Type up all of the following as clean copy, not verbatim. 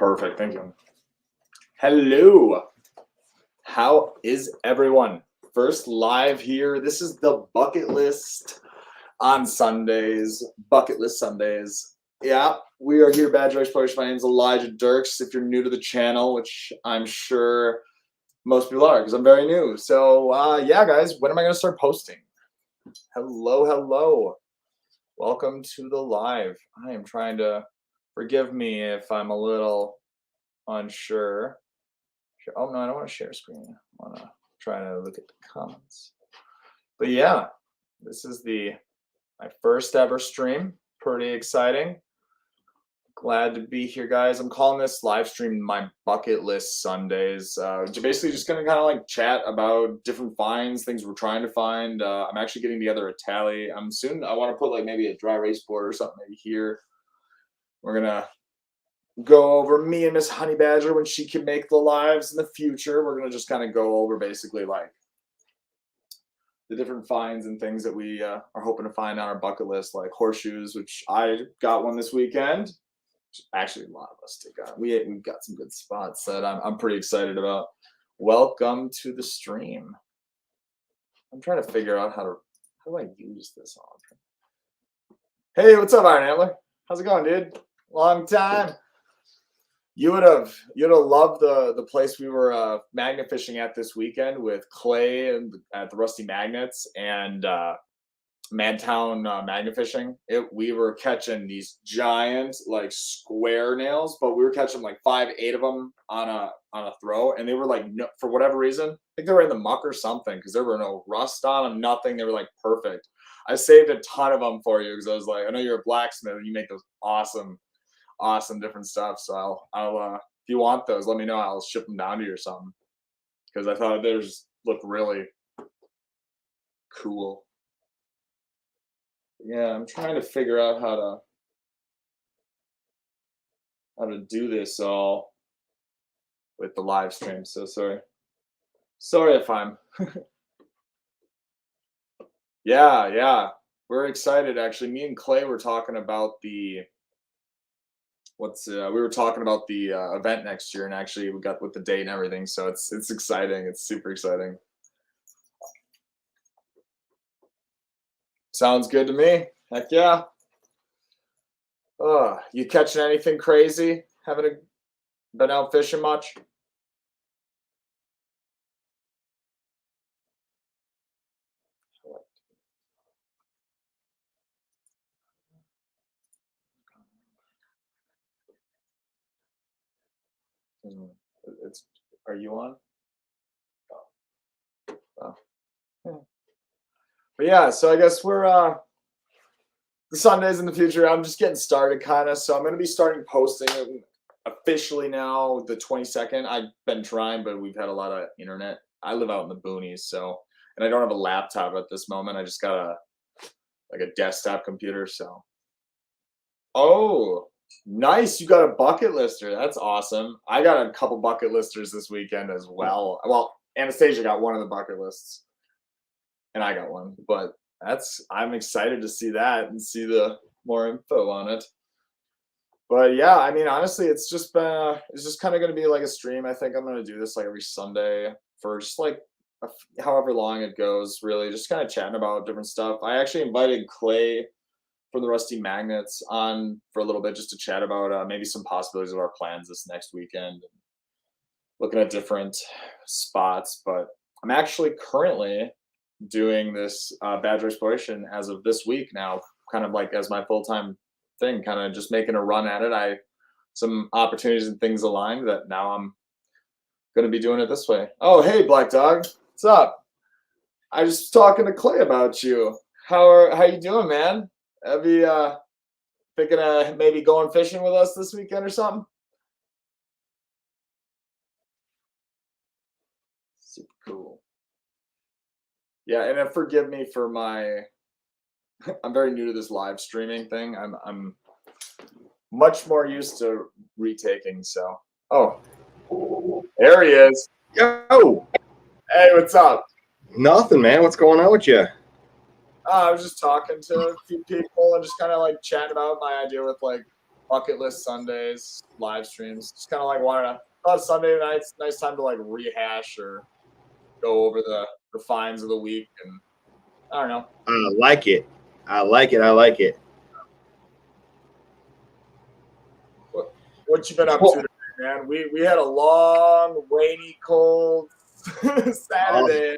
Perfect. Thank you. Hello. How is everyone? First live here. This is the bucket list on Sundays. Bucket list Sundays. Yeah, we are here. Bad Joyce Push. My name is Elijah Dirks. If you're new to the channel, which I'm sure most people are because I'm very new. So, yeah, guys, when am I going to start posting? Hello. Welcome to the live. I am trying to forgive me if I'm a little unsure. Oh no, I don't want to share screen. I want to try to look at the comments. But yeah, this is my first ever stream. Pretty exciting. Glad to be here, guys. I'm calling this live stream my bucket list Sundays. Basically, just gonna kind of like chat about different finds, things we're trying to find. I'm actually getting together a tally. I want to put like maybe a dry race board or something maybe here. We're gonna go over me and Miss Honey Badger when she can make the lives in the future. We're gonna just kind of go over basically like the different finds and things that we are hoping to find on our bucket list, like horseshoes, which I got one this weekend. Actually, a lot of us did got. We've got some good spots that I'm pretty excited about. Welcome to the stream. I'm trying to figure out how do I use this option. Hey, what's up, Iron Antler? How's it going, dude? Long time. You would have loved the place we were magnet fishing at this weekend with Clay and at the Rusty Magnets and Madtown magnet fishing. We were catching these giant like square nails, but we were catching like 5-8 of them on a throw, and they were like for whatever reason, I think they were in the muck or something because there were no rust on them, nothing. They were like perfect. I saved a ton of them for you because I was like, I know you're a blacksmith and you make those awesome different stuff. So I'll if you want those, let me know. I'll ship them down to you or something because I thought they just looked really cool. Yeah, I'm trying to figure out how to do this all with the live stream. So sorry if I'm yeah, we're excited. Actually, me and Clay were talking about the event next year, and actually we got with the date and everything, so it's exciting. It's super exciting. Sounds good to me. Heck yeah. You catching anything crazy? Haven't been out fishing much? Are you on? Oh. But yeah, so I guess we're the Sundays in the future. I'm just getting started kind of, so I'm going to be starting posting officially now the 22nd. I've been trying, but we've had a lot of internet. I live out in the boonies, and I don't have a laptop at this moment. I just got a desktop computer, so. Oh, nice. You got a bucket lister. That's awesome. I got a couple bucket listers this weekend as well. Well, Anastasia got one of the bucket lists and I got one, but I'm excited to see that and see the more info on it. But yeah, I mean, honestly, it's just kind of going to be like a stream. I think I'm going to do this like every Sunday for just like however long it goes, really just kind of chatting about different stuff. I actually invited Clay from the Rusty Magnets on for a little bit just to chat about maybe some possibilities of our plans this next weekend, looking at different spots. But I'm actually currently doing this badger exploration as of this week now, kind of like as my full-time thing, kind of just making a run at it. Some opportunities and things aligned that now I'm going to be doing it this way. Oh, hey, Black Dog. What's up? I was just talking to Clay about you. How you doing, man? Have you thinking of maybe going fishing with us this weekend or something? Super cool. Yeah, and forgive me for I'm very new to this live streaming thing. I'm much more used to retaking, so. Oh, there he is. Yo. Hey, what's up? Nothing, man. What's going on with you? I was just talking to a few people and just kind of like chatting about my idea with like bucket list Sundays, live streams. Just kind of like wanted to. Thought Sunday nights, nice time to like rehash or go over the finds of the week, and I don't know. I like it. I like it. I like it. What you been up to today, man? We had a long, rainy, cold Saturday.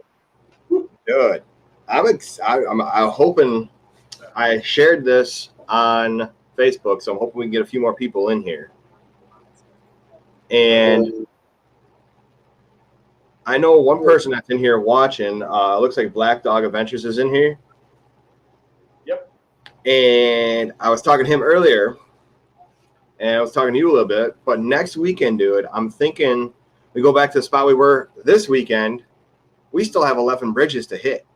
Good. I'm hoping I shared this on Facebook, so I'm hoping we can get a few more people in here. And I know one person that's in here watching. Looks like Black Dog Adventures is in here. Yep. And I was talking to him earlier, and I was talking to you a little bit. But next weekend, dude, I'm thinking we go back to the spot we were this weekend. We still have 11 bridges to hit.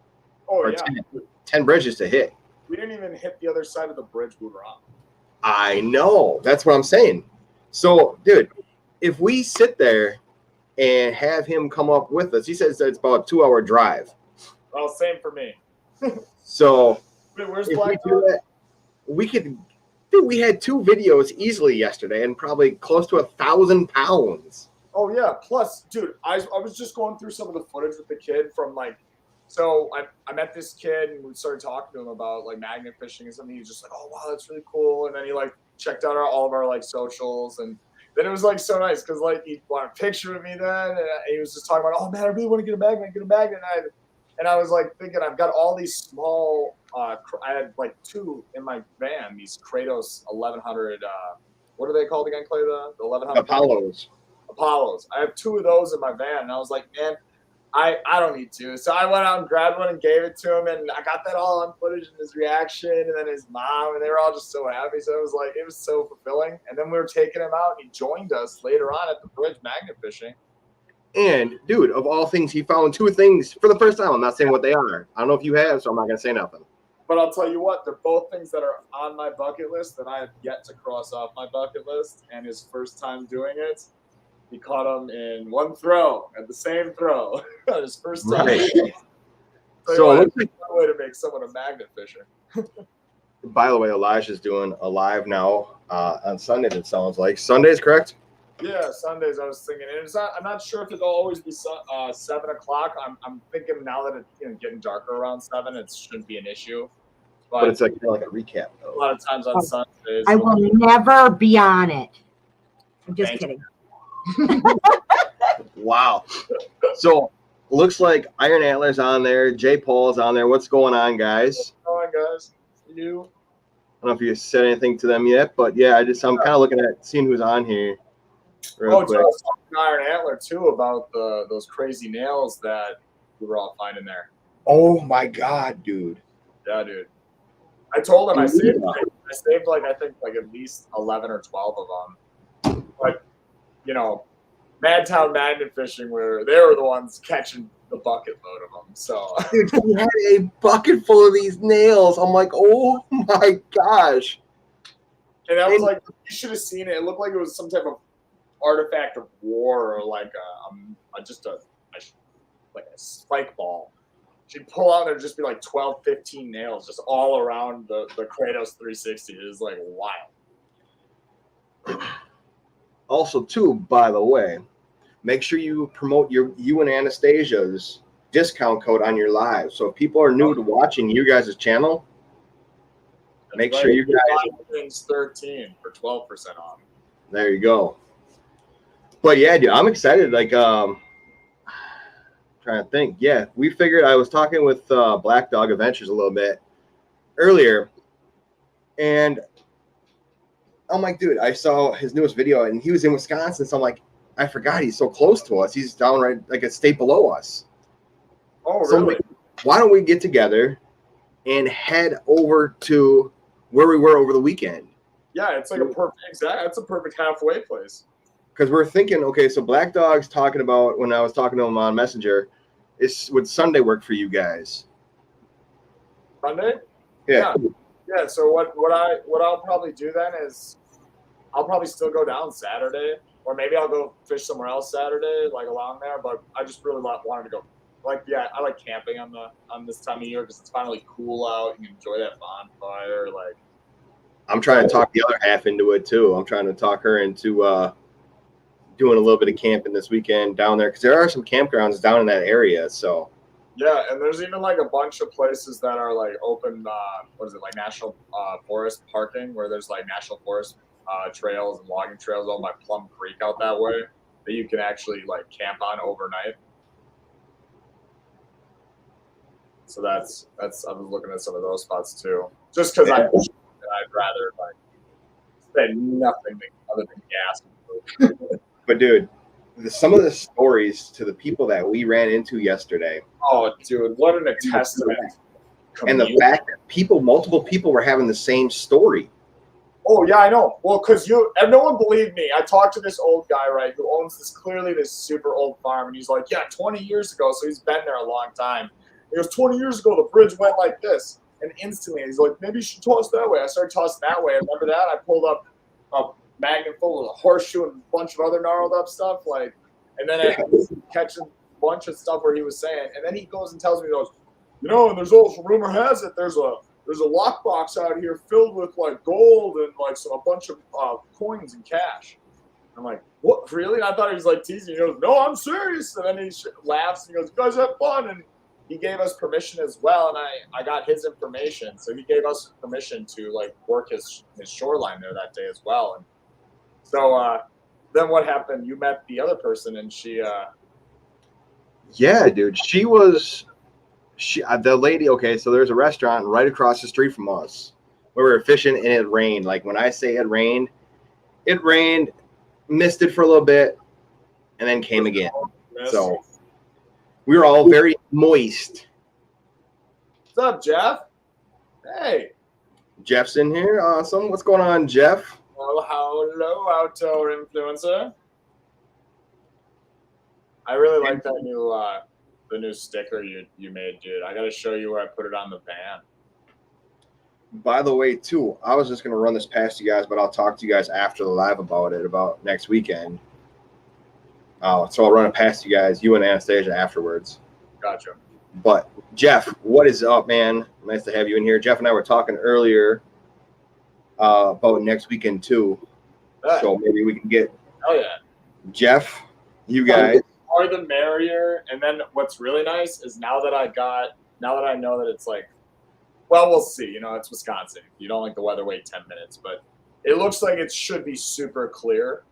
Oh, or yeah. 10 bridges to hit. We didn't even hit the other side of the bridge we were on. I know. That's what I'm saying. So, dude, if we sit there and have him come up with us, he says that it's about a 2-hour drive. Well, same for me. So, Wait, where's if Black we do Dog? that, we could. Dude, we had 2 videos easily yesterday and probably close to 1,000 pounds. Oh, yeah. Plus, dude, I was just going through some of the footage with the kid from like, so I met this kid and we started talking to him about like magnet fishing and something. He was just like, oh, wow, that's really cool. And then he like checked out all of our like socials. And then it was like so nice because like he wanted a picture of me then. And he was just talking about, oh, man, I really want to get a magnet, And I was like thinking, I've got all these small, I had like 2 in my van, these Kratos 1100, what are they called again, Clay? The 1100? Apollos. I have 2 of those in my van. And I was like, man, I don't need to. So I went out and grabbed one and gave it to him. And I got that all on footage and his reaction and then his mom. And they were all just so happy. So it was like, it was so fulfilling. And then we were taking him out and he joined us later on at the bridge magnet fishing. And, dude, of all things, he found 2 things for the first time. I'm not saying what they are. I don't know if you have, so I'm not going to say nothing. But I'll tell you what, they're both things that are on my bucket list that I have yet to cross off my bucket list. And his first time doing it, he caught them in one throw, at the same throw. His first time. Right. So it looks like one way to make someone a magnet fisher. By the way, Elijah's doing a live now on Sundays, it sounds like. Sundays, correct? Yeah, Sundays. I was thinking, and it's not. I'm not sure if it'll always be 7 o'clock. I'm thinking now that it's getting darker around 7, it shouldn't be an issue. But it's like a recap, though. A lot of times on Sundays. I will never be on it. I'm just kidding. Wow. So looks like Iron Antler's on there. Jay Paul's on there. What's going on, guys? What's going on, guys? You? I don't know if you said anything to them yet, but yeah, I'm kind of looking at seeing who's on here. Real quick. I was talking to Iron Antler too about those crazy nails that we were all finding there. Oh my God, dude. Yeah, dude. I told him I saved like I think like at least 11 or 12 of them. But Madtown magnet fishing, where they were the ones catching the bucket load of them. So, dude, he had a bucket full of these nails. I'm like, oh my gosh. And I was like, you should have seen it. It looked like it was some type of artifact of war, or like a spike ball. She'd pull out and there'd just be like 12, 15 nails just all around the Kratos 360. It was like wild. Also, too, by the way, make sure you promote you and Anastasia's discount code on your live. So if people are new to watching you guys' channel, make sure you guys 13 for 12% off. There you go. But yeah, dude, I'm excited. Like, trying to think. Yeah, we figured. I was talking with Black Dog Adventures a little bit earlier, and I'm like, dude, I saw his newest video, and he was in Wisconsin. So I'm like, I forgot he's so close to us. He's down right like a state below us. Oh, so really? Like, why don't we get together and head over to where we were over the weekend? Yeah, it's like that's a perfect halfway place. Because we're thinking, okay, so Black Dog's talking about, when I was talking to him on Messenger, would Sunday work for you guys? Sunday? Yeah. Yeah. So what I'll probably do then is I'll probably still go down Saturday, or maybe I'll go fish somewhere else Saturday, like along there. But I just really wanted to go. I like camping on this time of year because it's finally cool out. You can enjoy that bonfire. Like, I'm trying to talk the other half into it too. I'm trying to talk her into doing a little bit of camping this weekend down there because there are some campgrounds down in that area. So Yeah, and there's even like a bunch of places that are like open. What is it, like national forest parking, where there's like national forest trails and logging trails on by Plum Creek out that way that you can actually like camp on overnight. So that's I was looking at some of those spots too, just because I'd rather like spend nothing other than gas. but dude, some of the stories to the people that we ran into yesterday. Oh, dude, what an testament! And the fact that multiple people were having the same story. Oh yeah, I know. Well, because and no one believed me. I talked to this old guy, right, who owns this super old farm, and he's like, yeah, 20 years ago. So he's been there a long time. He goes, 20 years ago, the bridge went like this, and instantly he's like, maybe you should toss that way. I started tossing that way. Remember that? I pulled up a magnet full of a horseshoe and a bunch of other gnarled up stuff, and then I catching a bunch of stuff where he was saying, and then he goes and tells me, he goes, and there's also rumor has it there's a lockbox out here filled with like gold and like a bunch of coins and cash. I'm like, what, really? And I thought he was like teasing. He goes, no, I'm serious. And then he laughs and he goes, you guys have fun. And he gave us permission as well. And I got his information. So he gave us permission to like work his shoreline there that day as well. And so then what happened? You met the other person and she. Yeah, dude. The lady, okay, so there's a restaurant right across the street from us where we were fishing and it rained. Like when I say it rained, misted for a little bit, and then came again. So we were all very moist. What's up, Jeff? Hey. Jeff's in here. Awesome. What's going on, Jeff? Well, hello, outdoor influencer. I really like that new the new sticker you made, dude. I gotta show you where I put it on the van. By the way, too, I was just gonna run this past you guys, but I'll talk to you guys after the live about next weekend. So I'll run it past you guys, you and Anastasia afterwards. Gotcha. But Jeff, what is up, man? Nice to have you in here. Jeff and I were talking earlier about next weekend too. So maybe we can get Jeff, you guys. More the merrier. And then what's really nice is now that I know that it's like, well, we'll see. It's Wisconsin. You don't like the weather, wait 10 minutes. But it looks like it should be super clear,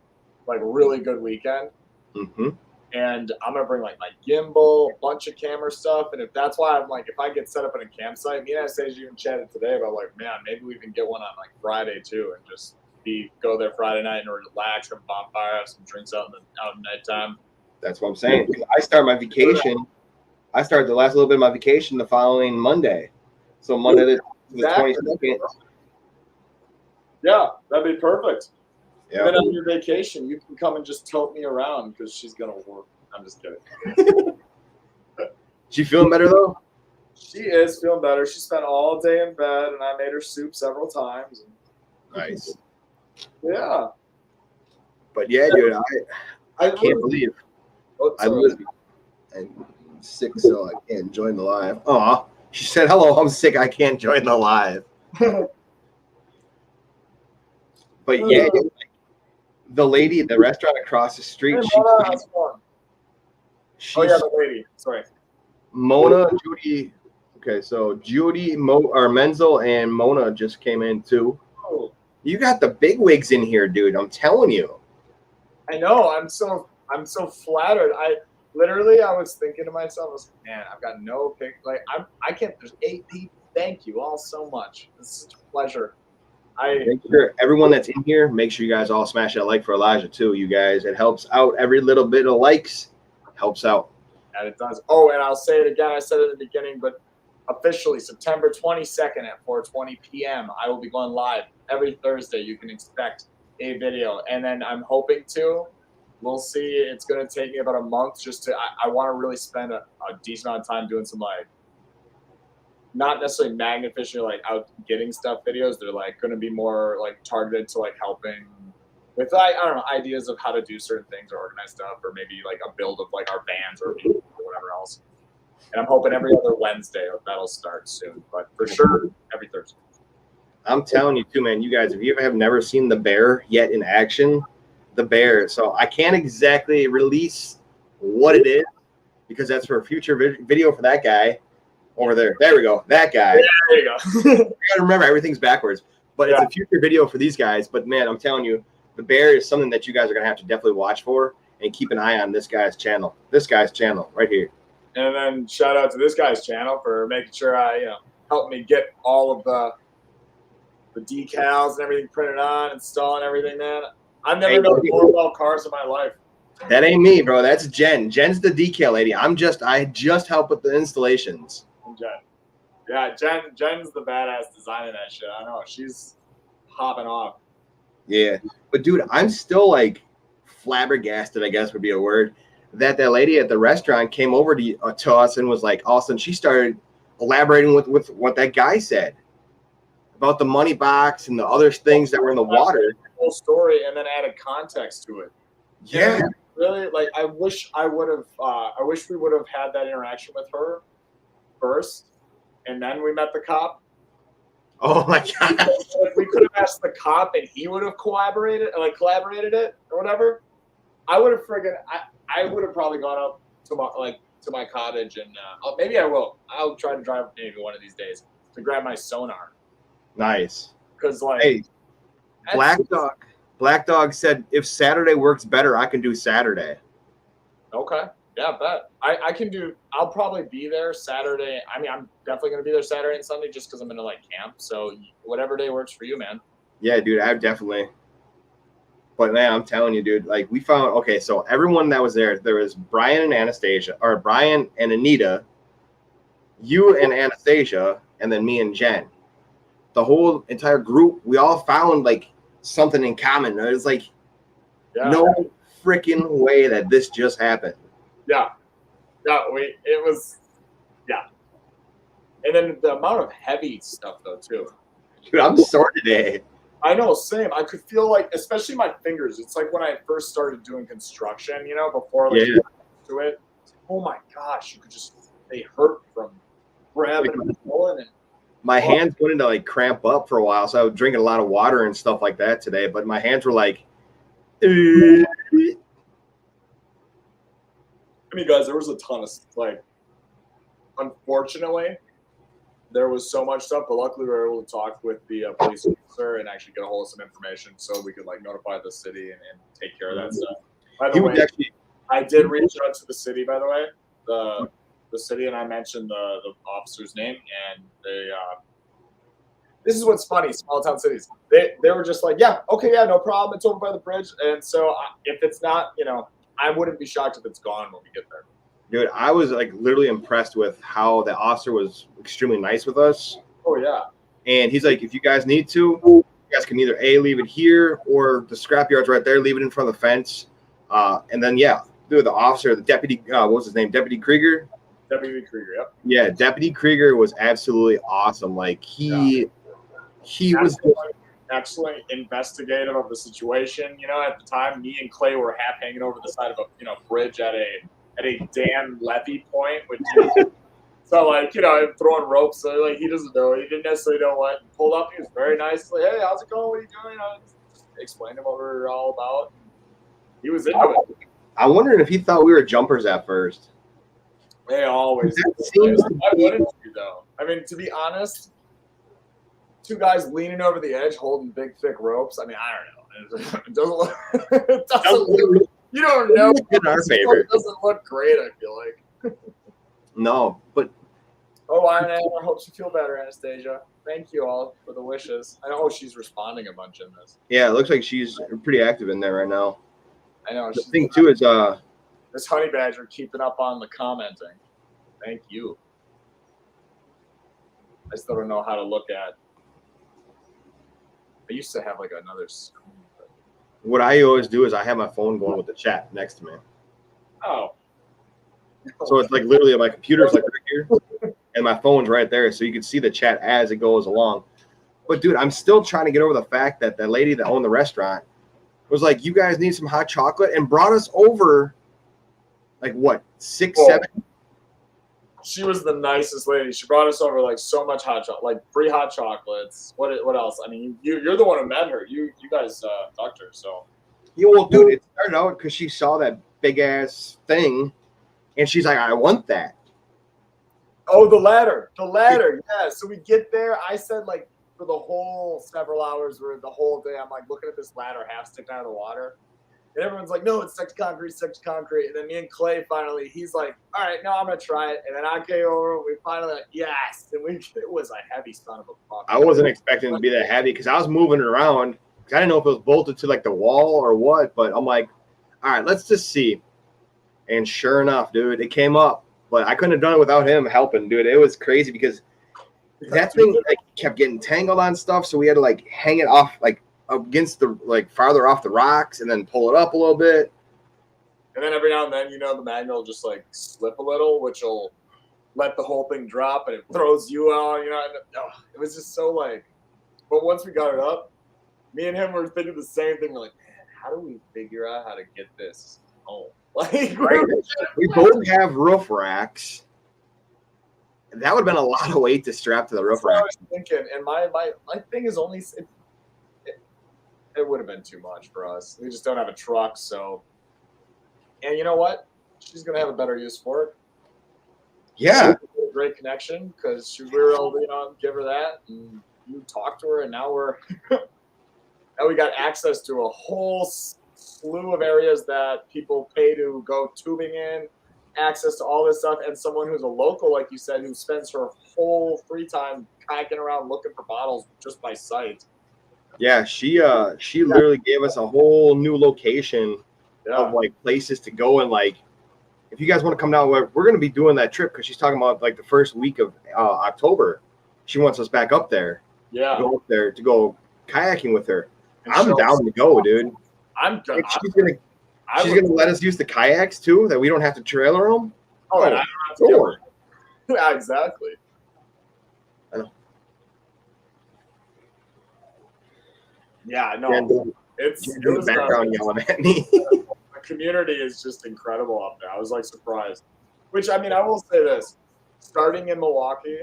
like really good weekend. Mm-hmm. And I'm going to bring like my gimbal, a bunch of camera stuff. And if that's why I'm like, if I get set up in a campsite, me and Anastasia even chatted today about like, man, maybe we can get one on like Friday too and just go there Friday night and relax, have a bonfire, have some drinks out at nighttime. That's what I'm saying. I start my vacation. I start the last little bit of my vacation the following Monday. So Monday the 22nd. Yeah, that'd be perfect. Yeah. And then on your vacation, you can come and just tote me around because she's gonna work. I'm just kidding. She feeling better though? She is feeling better. She spent all day in bed, and I made her soup several times. Nice. Yeah. But yeah, dude, I can't believe I'm sick, so I can't join the live. Aw, she said, "Hello, I'm sick. I can't join the live." But yeah, dude, the lady at the restaurant across the street. The lady. Sorry. Mona, Judy. Okay, so Judy, Menzel, and Mona just came in too. Oh. You got the big wigs in here, dude. I'm telling you. I know. I'm so flattered. I was thinking to myself, man, I've got no pick. Like I can't. There's 8 people. Thank you all so much. It's such a pleasure. Make sure everyone that's in here, make sure you guys all smash that like for Elijah too. You guys, it helps out. Every little bit of likes helps out. And it does. Oh, and I'll say it again. I said it at the beginning, but officially September 22nd at 4:20 p.m. I will be going live every Thursday. You can expect a video, and then I'm hoping to. We'll see. It's going to take me about a month just to. I want to really spend a decent amount of time doing some like, not necessarily magnet fishing, like out getting stuff videos. They're like going to be more like targeted to like helping with I don't know, ideas of how to do certain things or organize stuff, or maybe like a build of like our bands or whatever else. And I'm hoping every other Wednesday that'll start soon, but for sure every Thursday. I'm telling you too, man. You guys, if you have never seen the bear yet in action, the bear. So I can't exactly release what it is because that's for a future video for that guy over there. There we go. That guy. Yeah, there you go. You gotta remember everything's backwards, but it's a future video for these guys. But man, I'm telling you, the bear is something that you guys are gonna have to definitely watch for and keep an eye on this guy's channel. This guy's channel right here. And then shout out to this guy's channel for making sure helped me get all of the decals and everything printed on, installing everything, man. I've never done more about cars in my life. That ain't me, bro. That's Jen. Jen's the decal lady. I just help with the installations. And Jen. Yeah, Jen's the badass designing that shit. I know. She's hopping off. Yeah. But dude, I'm still like flabbergasted, I guess would be a word, that lady at the restaurant came over to us and was like, all of a sudden she started elaborating with what that guy said about the money box and the other things that were in the water. Whole story and then added context to it. Yeah. And really, like I wish we would have had that interaction with her first, and then we met the cop. Oh my god. If we could have asked the cop and he would have collaborated it or whatever, I would have I would have probably gone up to my cottage and maybe I will. I'll try to drive maybe one of these days to grab my sonar. Nice. Because hey, Black Dog said if Saturday works better, I can do Saturday. Okay. Yeah, bet. I can do. I'll probably be there Saturday. I mean, I'm definitely gonna be there Saturday and Sunday just because I'm gonna camp. So whatever day works for you, man. Yeah, dude, I definitely. But man, I'm telling you, dude, like we found. Okay, so everyone that was there was Brian and Anastasia, or Brian and Anita, you and Anastasia, and then me and Jen. The whole entire group, we all found like something in common. It was like no freaking way that this just happened. Yeah. And then the amount of heavy stuff though too. Dude, I'm sore today. I know, same. I could feel like, especially my fingers. It's like when I first started doing construction, before to it. Oh my gosh, they hurt from grabbing and pulling and my hands went into like cramp up for a while, so I was drinking a lot of water and stuff like that today. But my hands were like, I mean, guys, there was a ton of unfortunately, there was so much stuff, but luckily we were able to talk with the police officer and actually get a hold of some information so we could notify the city and take care of that stuff. By the way, I did reach out to the city, by the way, the city, and I mentioned the officer's name, and they this is what's funny, small town cities, they were just like, yeah, okay, yeah, no problem, it's over by the bridge. And so if it's not, I wouldn't be shocked if it's gone when we get there. Dude, I was literally impressed with how the officer was extremely nice with us. Oh yeah. And he's like, if you guys need to, you guys can either leave it here or the scrapyard's right there, leave it in front of the fence. And then dude, the officer, the deputy, what was his name? Deputy Krieger. Deputy Krieger, yep. Yeah, Deputy Krieger was absolutely awesome. He was excellent investigative of the situation. At the time, me and Clay were half hanging over the side of a bridge at a dam levee point, which so throwing ropes. So he doesn't know. He didn't necessarily know what. He pulled up. He was very nice. Like, hey, how's it going? What are you doing? Just explained him what we were all about. He was into it. I'm wondering if he thought we were jumpers at first. They always. Why wouldn't you though? I mean, to be honest, two guys leaning over the edge holding big thick ropes. I mean, I don't know. It doesn't look. It doesn't look. You don't know. In our favor. It doesn't look great, I feel like. No, but. Oh, I hope you feel better, Anastasia. Thank you all for the wishes. I know she's responding a bunch in this. Yeah, it looks like she's pretty active in there right now. I know. The thing, too, is this honey badger keeping up on the commenting. Thank you. I still don't know how to look at. I used to have another screen. What I always do is I have my phone going with the chat next to me. Oh. So it's literally my computer's right here and my phone's right there. So you can see the chat as it goes along. But dude, I'm still trying to get over the fact that the lady that owned the restaurant was like, you guys need some hot chocolate, and brought us over 6, 7 she was the nicest lady. She brought us over like so much hot chocolate, like free hot chocolates. What else? I mean, you're the one who met her. You guys talked to her, so. Yeah, well, dude, it started out because she saw that big ass thing, and she's like, "I want that." Oh, the ladder. Yeah. So we get there. I said like for the whole several hours, or the whole day, I'm like looking at this ladder half sticking out of the water. And everyone's like, no, it's stuck to concrete. And then me and Clay finally, he's like, all right, no, I'm going to try it. And then I came over, we finally like, yes. And it was a heavy son of a fuck. I wasn't expecting it to be that heavy because I was moving it around. Because I didn't know if it was bolted to like the wall or what. But I'm like, all right, let's just see. And sure enough, dude, it came up. But I couldn't have done it without him helping, dude. It was crazy because that thing like kept getting tangled on stuff. So we had to like hang it off like against the like farther off the rocks and then pull it up a little bit. And then every now and then, the magnet will just like slip a little, which will let the whole thing drop and it throws you out, and, it was just so like, but once we got it up, me and him were thinking the same thing. We're like, man, how do we figure out how to get this home? Like, right. We both have roof racks. That would have been a lot of weight to strap to the roof rack. I was thinking, and my thing is only, it would have been too much for us. We just don't have a truck, so. And you know what? She's gonna have a better use for it. Yeah, a great connection because we were able to, give her that, and you talked to her, and now now we got access to a whole slew of areas that people pay to go tubing in, access to all this stuff, and someone who's a local, like you said, who spends her whole free time kayaking around looking for bottles just by sight. Yeah, she literally gave us a whole new location of like places to go, and like if you guys want to come down, we're going to be doing that trip because she's talking about like the first week of October. She wants us back up there. Yeah, to go up there to go kayaking with her. I'm down to go, dude. I'm done. She's gonna let us use the kayaks too, that we don't have to trailer them. Oh, and I don't have to yeah, exactly. I know. Yeah, no. It was background yelling at me. The community is just incredible up there. I was like surprised. Which, I mean, I will say this: starting in Milwaukee,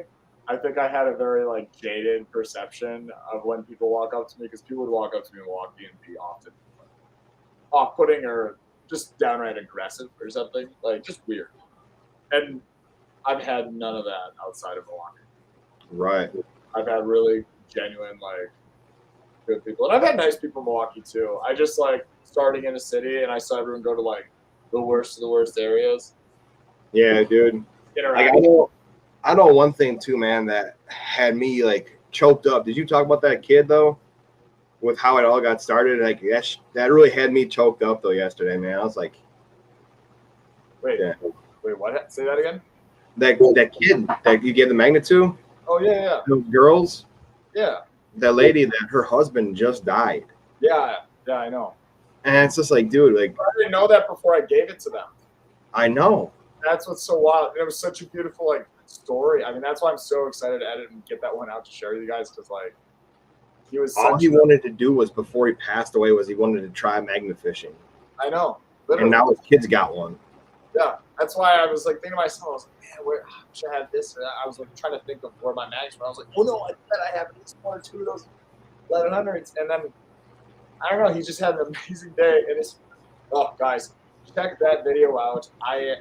I think I had a very like jaded perception of when people walk up to me, because people would walk up to me in Milwaukee and be often off-putting or just downright aggressive or something, like just weird. And I've had none of that outside of Milwaukee. Right. I've had really genuine, like, good people. And I've had nice people in Milwaukee too. I just like starting in a city and I saw everyone go to like the worst of the worst areas. Yeah, dude. Like, I know one thing too, man, that had me like choked up. Did you talk about that kid though? With how it all got started, like that really had me choked up though yesterday, man. I was like, wait, what? Say that again. That kid that you gave the magnet to? Oh yeah. Those girls. Yeah. That lady that her husband just died. Yeah, I know. And it's just like, dude, like I didn't know that before I gave it to them. I know. That's what's so wild. It was such a beautiful like story. I mean, that's why I'm so excited to edit and get that one out to share with you guys, because like he was all he wanted to do was before he passed away was he wanted to try magnet fishing. I know. Literally. And now his kids got one. Yeah, that's why I was like thinking to myself, I was like, man, where should I have this or that? I was like trying to think of where my mags were. I was like, oh no, I bet I have at least one or two of those 1100s. And then I don't know, he just had an amazing day. And it's guys, check that video out. I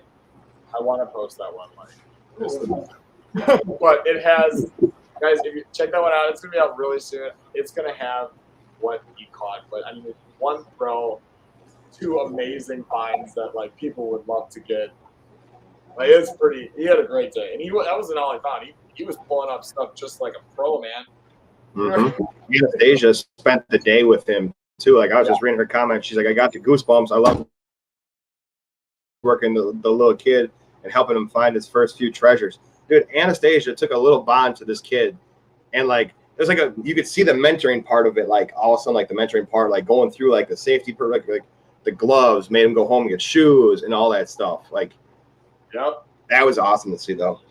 want to post that one, like, but it has, guys. If you check that one out, it's gonna be out really soon. It's gonna have what he caught, but I mean, one throw, two amazing finds that like people would love to get. Like, it's pretty. He had a great day, and that wasn't all he found. He was pulling up stuff just like a pro, man. Mm-hmm. Anastasia spent the day with him too. Like, I was just reading her comments. She's like, I got the goosebumps. I love working the little kid and helping him find his first few treasures. Dude, Anastasia took a little bond to this kid, and like there's like you could see the mentoring part of it. Like all of a sudden, like the mentoring part, like going through like the safety part, like the gloves, made him go home and get shoes and all that stuff. Like, yep, that was awesome to see though.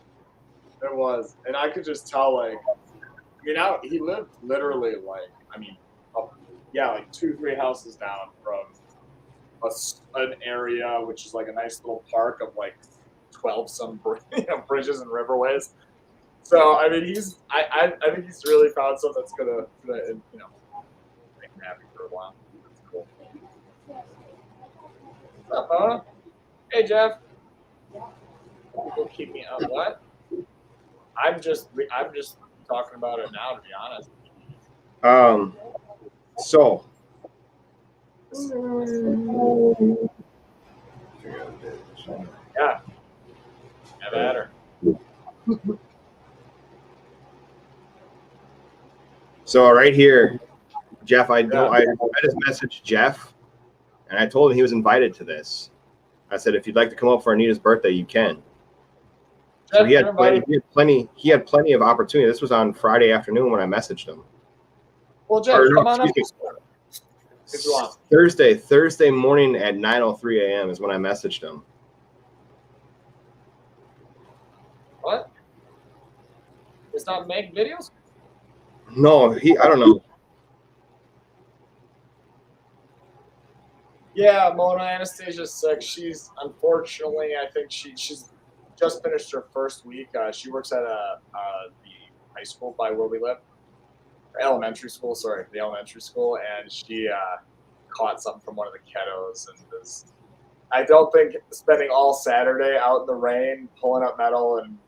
It was, and I could just tell, like, I mean, he lived literally like, I mean, like 2-3 houses down from an area which is like a nice little park of like 12 some bridges and riverways. So I mean, I think he's really found something that's gonna make him happy for a while. That's cool. What's up, Mona? Hey, Jeff. People keep me up. What? I'm just talking about it now, to be honest. So. Yeah. Have at her. So right here, Jeff, I just messaged Jeff, and I told him he was invited to this. I said, if you'd like to come up for Anita's birthday, you can. So he had plenty of opportunity. This was on Friday afternoon when I messaged him. Well, Jeff, come on up. If you want. Thursday morning at 9:03 a.m. is when I messaged him. What? It's not make videos? No, I don't know. Yeah, Mona Anastasia's sick. She's unfortunately, I think she's just finished her first week. She works at the high school by where we live, elementary school. Sorry, the elementary school, and she caught something from one of the kiddos, and I don't think spending all Saturday out in the rain pulling up metal and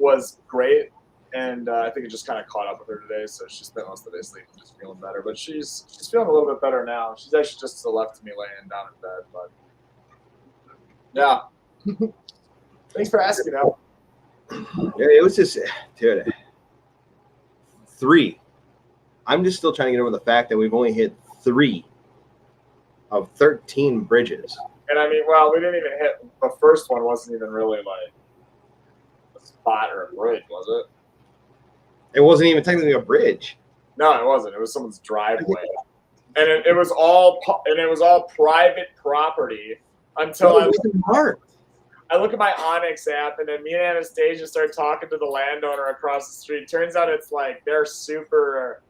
was great. And I think it just kind of caught up with her today, so she spent most of the day sleeping, just feeling better. But she's feeling a little bit better now. She's actually just to the left of me, laying down in bed. But yeah, thanks for asking. Al. Yeah, it was just, dude, 3. I'm just still trying to get over the fact that we've only hit 3 of 13 bridges. And I mean, well, we didn't even hit the first one. Wasn't even really like a spot or a bridge, was it? It wasn't even technically a bridge. No, it wasn't. It was someone's driveway, and it was all private property until I look at my Onyx app, and then me and Anastasia start talking to the landowner across the street. Turns out it's like they're super,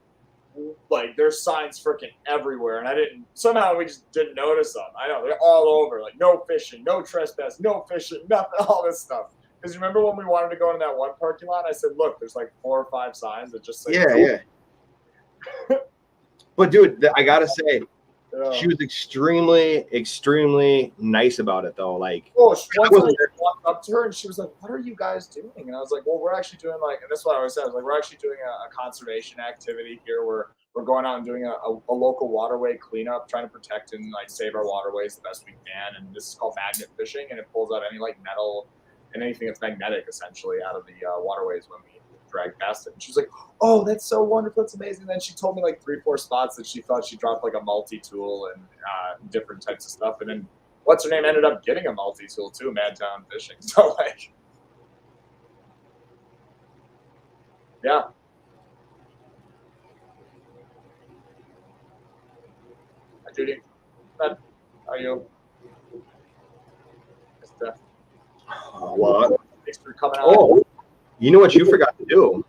like there's signs freaking everywhere, and somehow we just didn't notice them. I know they're all over, like no fishing, no trespass, no fishing, nothing, all this stuff. Because remember when we wanted to go into that one parking lot? I said, look, there's like 4 or 5 signs that just say, yeah. But dude, I gotta say, she was extremely nice about it, though. Like, once I walked up to her and she was like, "What are you guys doing?" And I was like, "Well, we're actually doing and this is what I always said. I was like, we're actually doing a conservation activity here. We're going out and doing a local waterway cleanup, trying to protect and like save our waterways the best we can. And this is called magnet fishing, and it pulls out any like metal and anything that's magnetic essentially out of the waterways when we drag past it." And she was like, "Oh, that's so wonderful. That's amazing." And then she told me like 3-4 spots that she thought she dropped like a multi-tool and different types of stuff. And then what's her name ended up getting a multi-tool too, Madtown Fishing. So like, yeah. Hi, Judy. How are you? what? Thanks for coming out. Oh, you know what you forgot to do?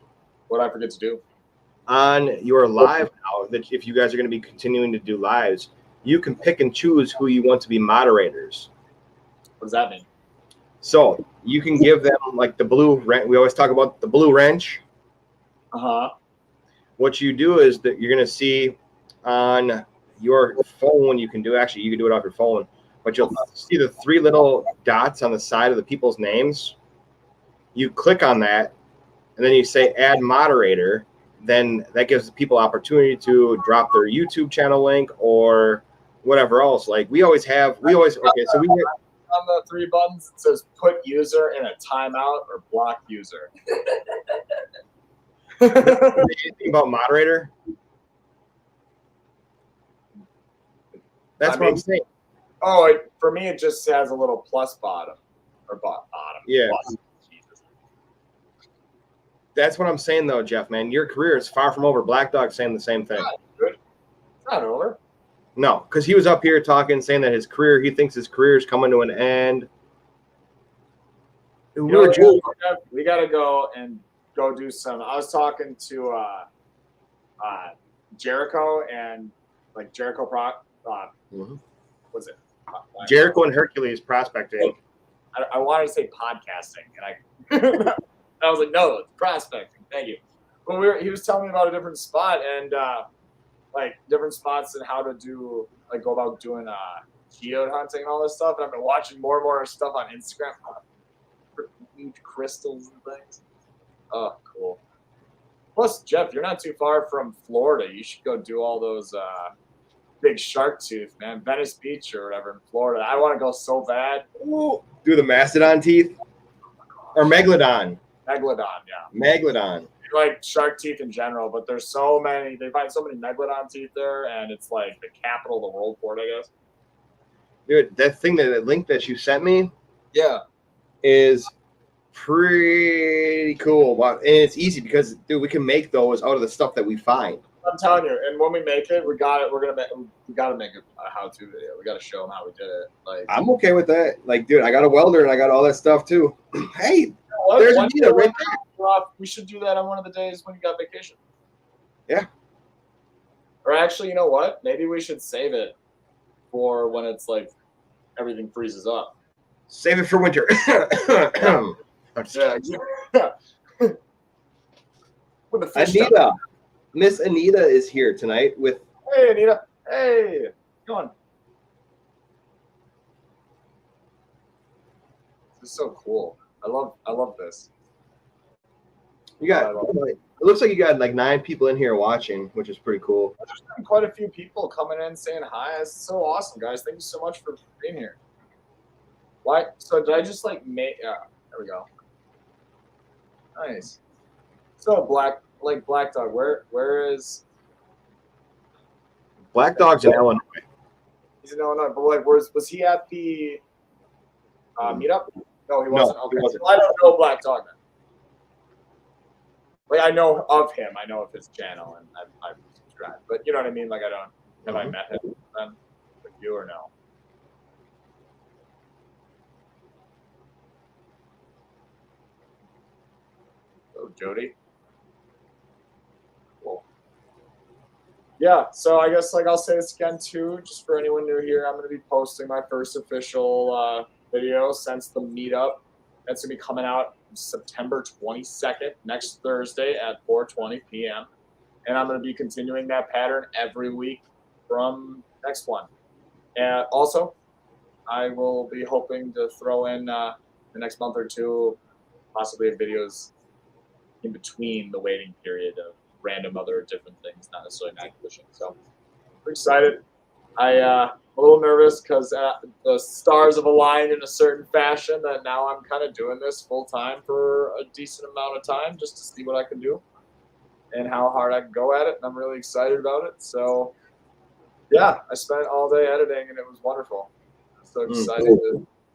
What did I forget to do? On your live now, that if you guys are going to be continuing to do lives, you can pick and choose who you want to be moderators. What does that mean? So you can give them like the blue wrench. We always talk about the blue wrench. What you do is that you're going to see on your phone. You can do it off your phone, but you'll see the 3 little dots on the side of the people's names. You click on that, and then you say add moderator. Then that gives people opportunity to drop their YouTube channel link or whatever else. Like we always okay. So we on the 3 buttons it says put user in a timeout or block user. Anything about moderator? That's what I'm saying. Oh, for me it just has a little plus bottom or bottom. Yeah. Plus. That's what I'm saying, though, Jeff, man. Your career is far from over. Black Dog saying the same thing. Good. It's not over. No, because he was up here talking, saying that he thinks his career is coming to an end. We got to go and go do some. I was talking to Jericho and like Jericho Jericho and Hercules prospecting. I wanted to say podcasting, and I was like, no, it's prospecting. Thank you. But he was telling me about a different spot and like different spots and how to do like go about doing geode hunting and all this stuff. And I've been watching more and more stuff on Instagram. Huge crystals and things. Oh, cool. Plus, Jeff, you're not too far from Florida. You should go do all those big shark tooth, man. Venice Beach or whatever in Florida. I want to go so bad. Ooh, do the mastodon teeth or megalodon? Megalodon, yeah. Megalodon. I like shark teeth in general, but there's so many. They find so many megalodon teeth there, and it's like the capital of the world for it, I guess. Dude, that link that you sent me, Yeah, is pretty cool. Wow. And it's easy because, dude, we can make those out of the stuff that we find. I'm telling you. And when we make it, we got it. We got to make a how-to video. We got to show them how we did it. Like, I'm okay with that. Like, dude, I got a welder and I got all that stuff too. Hey, there's Anita right there. We should do that on one of the days when you got vacation. Yeah. Or actually, you know what? Maybe we should save it for when it's like everything freezes up. Save it for winter. Yeah. With the fish Anita. stuff. Miss Anita is here tonight with. Hey, Anita. Hey. Come on. This is so cool. I love this. You got. It looks like you got like 9 people in here watching, which is pretty cool. There's been quite a few people coming in saying hi. It's so awesome, guys. Thank you so much for being here. Why? So did I just like make? There we go. Nice. So Black Dog. Where is? Black Dog's in Illinois. He's in Illinois, but like, was he at the meetup? No, he wasn't. No, Okay. he wasn't. So I don't know Black Dog then. Like I know of him, I know of his channel, and I've subscribed. But you know what I mean? Like I don't. Have I met him then? With you or no? Oh, Jody. Cool. Yeah, so I guess like I'll say this again too, just for anyone new here. I'm going to be posting my first official video since the meetup. That's going to be coming out September 22nd, next Thursday at 4:20 p.m. And I'm going to be continuing that pattern every week from next one. And also, I will be hoping to throw in the next month or two, possibly videos in between the waiting period of random other different things, not necessarily night fishing. So I'm excited. I'm a little nervous because the stars have aligned in a certain fashion that now I'm kind of doing this full time for a decent amount of time just to see what I can do and how hard I can go at it. And I'm really excited about it. So yeah, I spent all day editing and it was wonderful. I'm so excited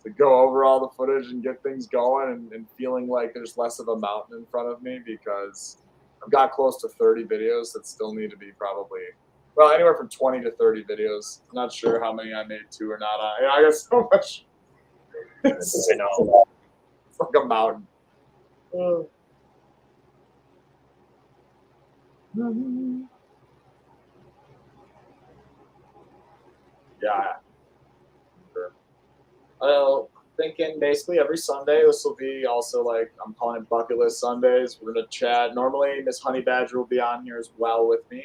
to go over all the footage and get things going and feeling like there's less of a mountain in front of me because I've got close to 30 videos that still need to be probably, well, anywhere from 20 to 30 videos. I'm not sure how many I made two or not. I got so much. I know. It's like a mountain. Yeah. Sure. Well, thinking basically every Sunday. This will be also like I'm calling it bucket list Sundays. We're gonna chat. Normally, Miss Honey Badger will be on here as well with me.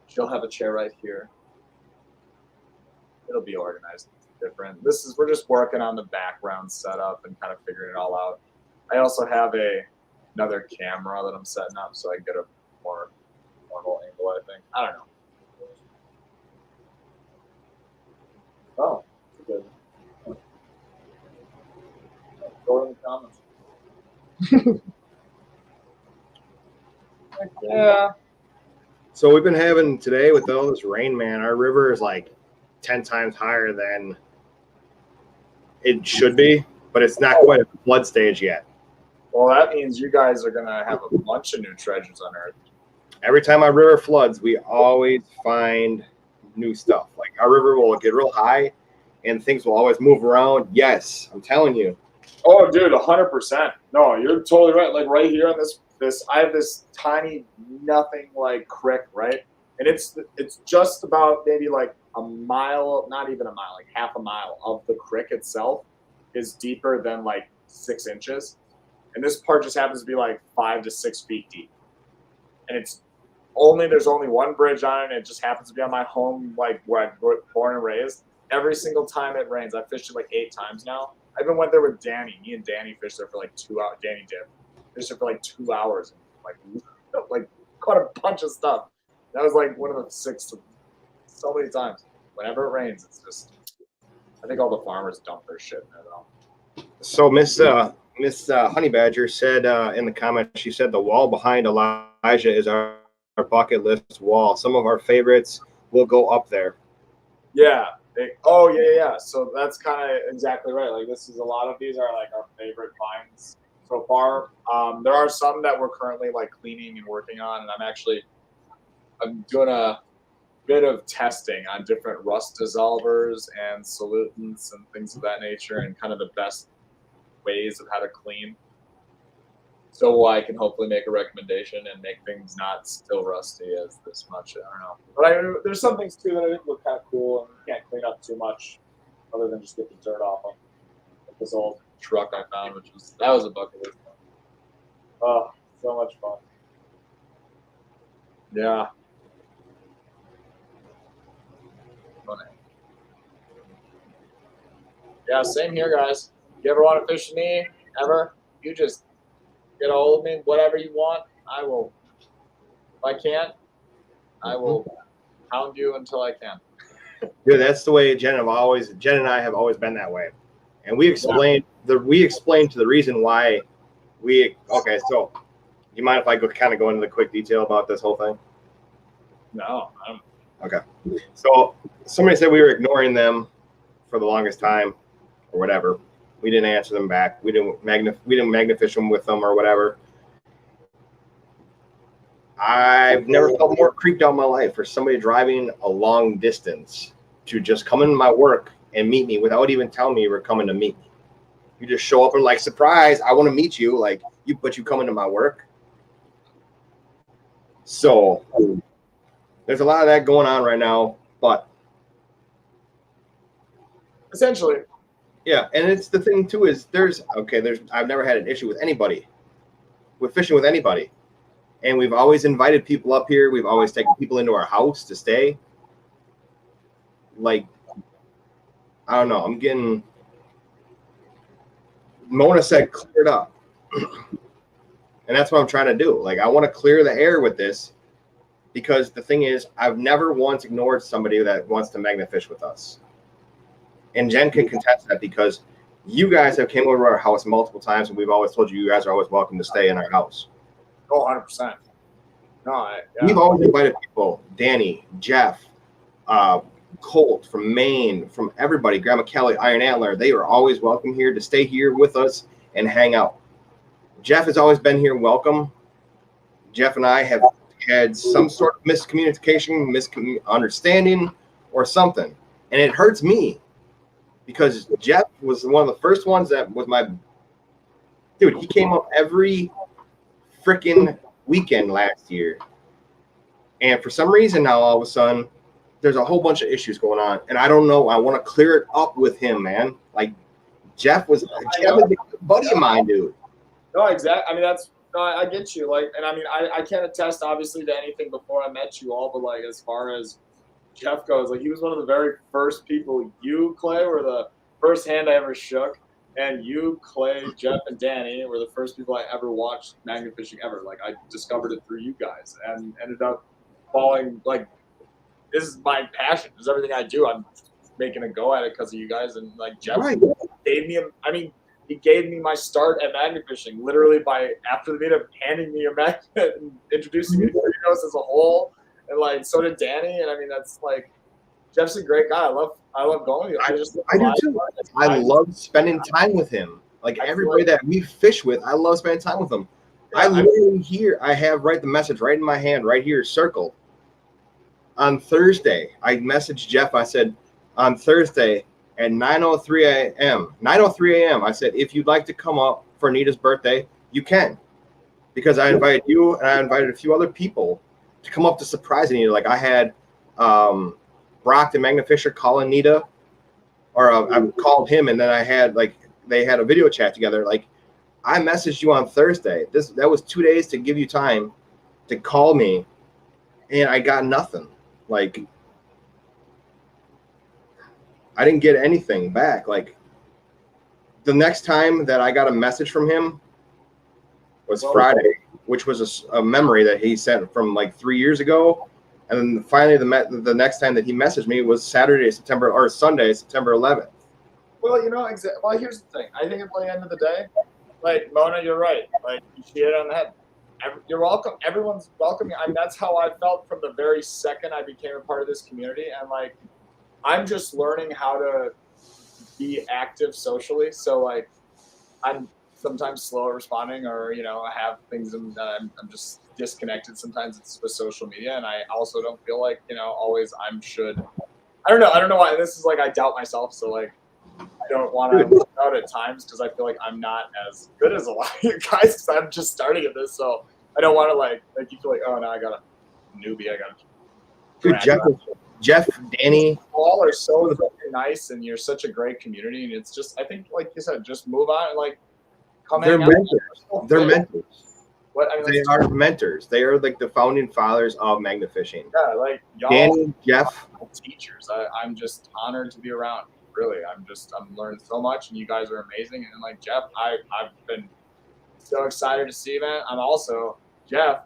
She'll have a chair right here. It'll be organized different. We're just working on the background setup and kind of figuring it all out. I also have another camera that I'm setting up so I can get a more normal angle. I think. I don't know. Oh, good. Go in the comments. Yeah. So we've been having today with all this rain, man. Our river is like 10 times higher than it should be, but it's not quite at the flood stage yet. Well, that means you guys are gonna have a bunch of new treasures unearthed. Every time our river floods, we always find new stuff. Like our river will get real high and things will always move around. Yes, I'm telling you. Oh, dude, 100%. No, you're totally right. Like right here on this, I have this tiny nothing like creek, right? And it's just about maybe like a mile, not even a mile, like half a mile of the creek itself. is deeper than like 6 inches, and this part just happens to be like 5 to 6 feet deep, and there's only one bridge on it, and it just happens to be on my home, like where I was born and raised. Every single time it rains, I've fished it like 8 times now. I even went there with Danny. Me and Danny fished there for like 2 hours. Danny did. Fished there for like 2 hours. And like caught a bunch of stuff. That was like one of the 6 so many times. Whenever it rains, it's just. I think all the farmers dump their shit in there though. So Miss Honey Badger said in the comments, she said the wall behind Elijah is our bucket list wall. Some of our favorites will go up there. Yeah. Yeah. So that's kind of exactly right. Like a lot of these are like our favorite finds so far. There are some that we're currently like cleaning and working on, and I'm doing a bit of testing on different rust dissolvers and solutants and things of that nature, and kind of the best ways of how to clean. So I can hopefully make a recommendation and make things not still rusty as this much. I don't know. But there's some things too that I think look kind of cool, and you can't clean up too much other than just get the dirt off them. Like this old truck I found, that was a bucket list. Oh, so much fun. Yeah. Yeah, same here, guys. If you ever want to fish with me, you just get a hold of me, whatever you want. I will. If I can't, I will hound you until I can. Dude, that's the way Jen and I have always been that way. And we explained to the reason why okay, so you mind if I go into the quick detail about this whole thing? No. Okay. So somebody said we were ignoring them for the longest time or whatever. We didn't answer them back. We didn't magnifish them with them or whatever. I've never felt more creeped out in my life for somebody driving a long distance to just come into my work and meet me without even telling me you were coming to meet me. You just show up and like, surprise, I want to meet you. Like but you come into my work. So there's a lot of that going on right now, but essentially, yeah. And it's the thing too is I've never had an issue with anybody, with fishing with anybody. And we've always invited people up here. We've always taken people into our house to stay. Like, I don't know. Mona said, clear it up. And that's what I'm trying to do. Like, I want to clear the air with this because the thing is, I've never once ignored somebody that wants to magnafish with us. And Jen can contest that because you guys have came over to our house multiple times and we've always told you guys are always welcome to stay in our house. Oh, 100%. No, We've always invited people, Danny, Jeff, Colt from Maine, from everybody, Grandma Kelly, Iron Antler. They are always welcome here to stay here with us and hang out. Jeff has always been here welcome. Jeff and I have had some sort of miscommunication, misunderstanding, or something. And it hurts me because Jeff was one of the first ones that was my dude. He came up every freaking weekend last year. And for some reason now, all of a sudden, there's a whole bunch of issues going on. And I don't know. I want to clear it up with him, man. Like, Jeff was a buddy of mine, dude. No, exactly. I mean, I get you. Like, and I mean, I can't attest, obviously, to anything before I met you all. But, like, as far as Jeff goes, like, he was one of the very first people. You, Clay, were the first hand I ever shook. And you, Clay, Jeff, and Danny were the first people I ever watched magnet fishing ever. Like, I discovered it through you guys and ended up falling, like, this is my passion. This is everything I do. I'm making a go at it because of you guys. And, like, Jeff gave me he gave me my start at magnet fishing literally by, after the meetup, handing me a magnet and introducing me to Kurinos as a whole. And, like, so did Danny. And, I mean, that's, like, Jeff's a great guy. I love going with you. I do too. I love spending time with him. Like everybody that we fish with, I love spending time with them. Yeah, I literally I have the message right in my hand, right here, circled. On Thursday, I messaged Jeff. I said, on Thursday at 9:03 a.m., I said, if you'd like to come up for Anita's birthday, you can. Because I invited you and I invited a few other people to come up to surprise Anita. Like I had Brock the Magna Fisher call Anita, or I called him, and then I had like they had a video chat together. Like, I messaged you on Thursday. That was 2 days to give you time to call me, and I got nothing. Like, I didn't get anything back. Like, the next time that I got a message from him was Friday, which was a memory that he sent from like 3 years ago. And then finally, the next time that he messaged me was Sunday, September 11th. Well, well, here's the thing. I think at the end of the day, like, Mona, you're right. Like, you hit it on the head. You're welcome. Everyone's welcome. I mean, that's how I felt from the very second I became a part of this community. And like, I'm just learning how to be active socially. So like, I'm sometimes slow at responding, or I have things that I'm just disconnected. Sometimes it's with social media, and I also don't feel like always I don't know why. This is like, I doubt myself, so like, I don't want to work out at times because I feel like I'm not as good as a lot of you guys because I'm just starting at this. So I don't want to like you feel like, oh no, I got a newbie, I got Dude, Jeff, Danny, you all are so nice, and you're such a great community, and it's just, I think, like you said, just move on and like come they're hang out. mentors. They're mentors. What, I mean, They are mentors. They are like the founding fathers of Magnafishing. Yeah, like y'all, Danny, Jeff, teachers. I'm just honored to be around. Really, I'm learning so much, and you guys are amazing. And like Jeff, I've been so excited to see, man. I'm also Jeff.